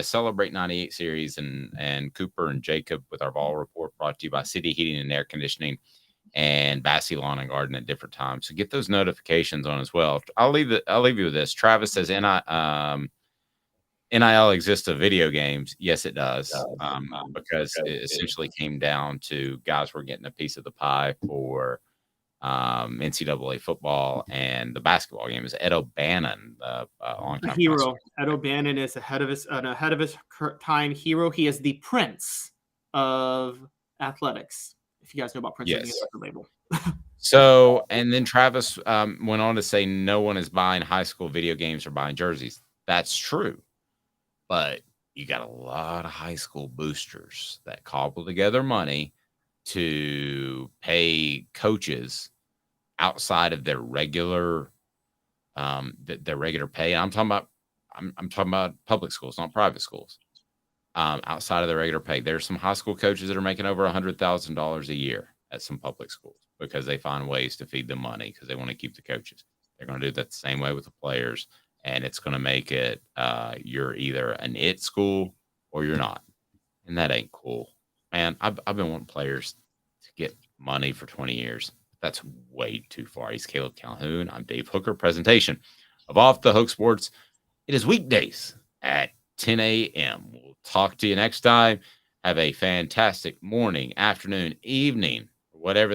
Celebrate 98 series and Cooper and Jacob with our Vol Report, brought to you by City Heating and Air Conditioning and Bassey Lawn and Garden at different times. So get those notifications on as well. I'll leave you with this. Travis says NIL exists to video games. Yes, it does. Because it essentially came down to guys were getting a piece of the pie for NCAA football, and the basketball game is Ed O'Bannon, a hero. Ed O'Bannon is ahead of his time hero. He is the prince of athletics. If you guys know about Prince, yes. Label. So, and then Travis went on to say no one is buying high school video games or buying jerseys. That's true, but you got a lot of high school boosters that cobble together money to pay coaches outside of their regular pay. I'm talking about public schools, not private schools. Outside of the regular pay, there's some high school coaches that are making over $100,000 a year at some public schools because they find ways to feed them money because they want to keep the coaches. They're going to do that the same way with the players, and it's going to make it you're either an it school or you're not, and that ain't cool. Man, I've been wanting players to get money for 20 years. That's way too far. He's Caleb Calhoun. I'm Dave Hooker. Presentation of Off the Hook Sports. It is weekdays at 10 a.m. We'll talk to you next time. Have a fantastic morning, afternoon, evening, whatever the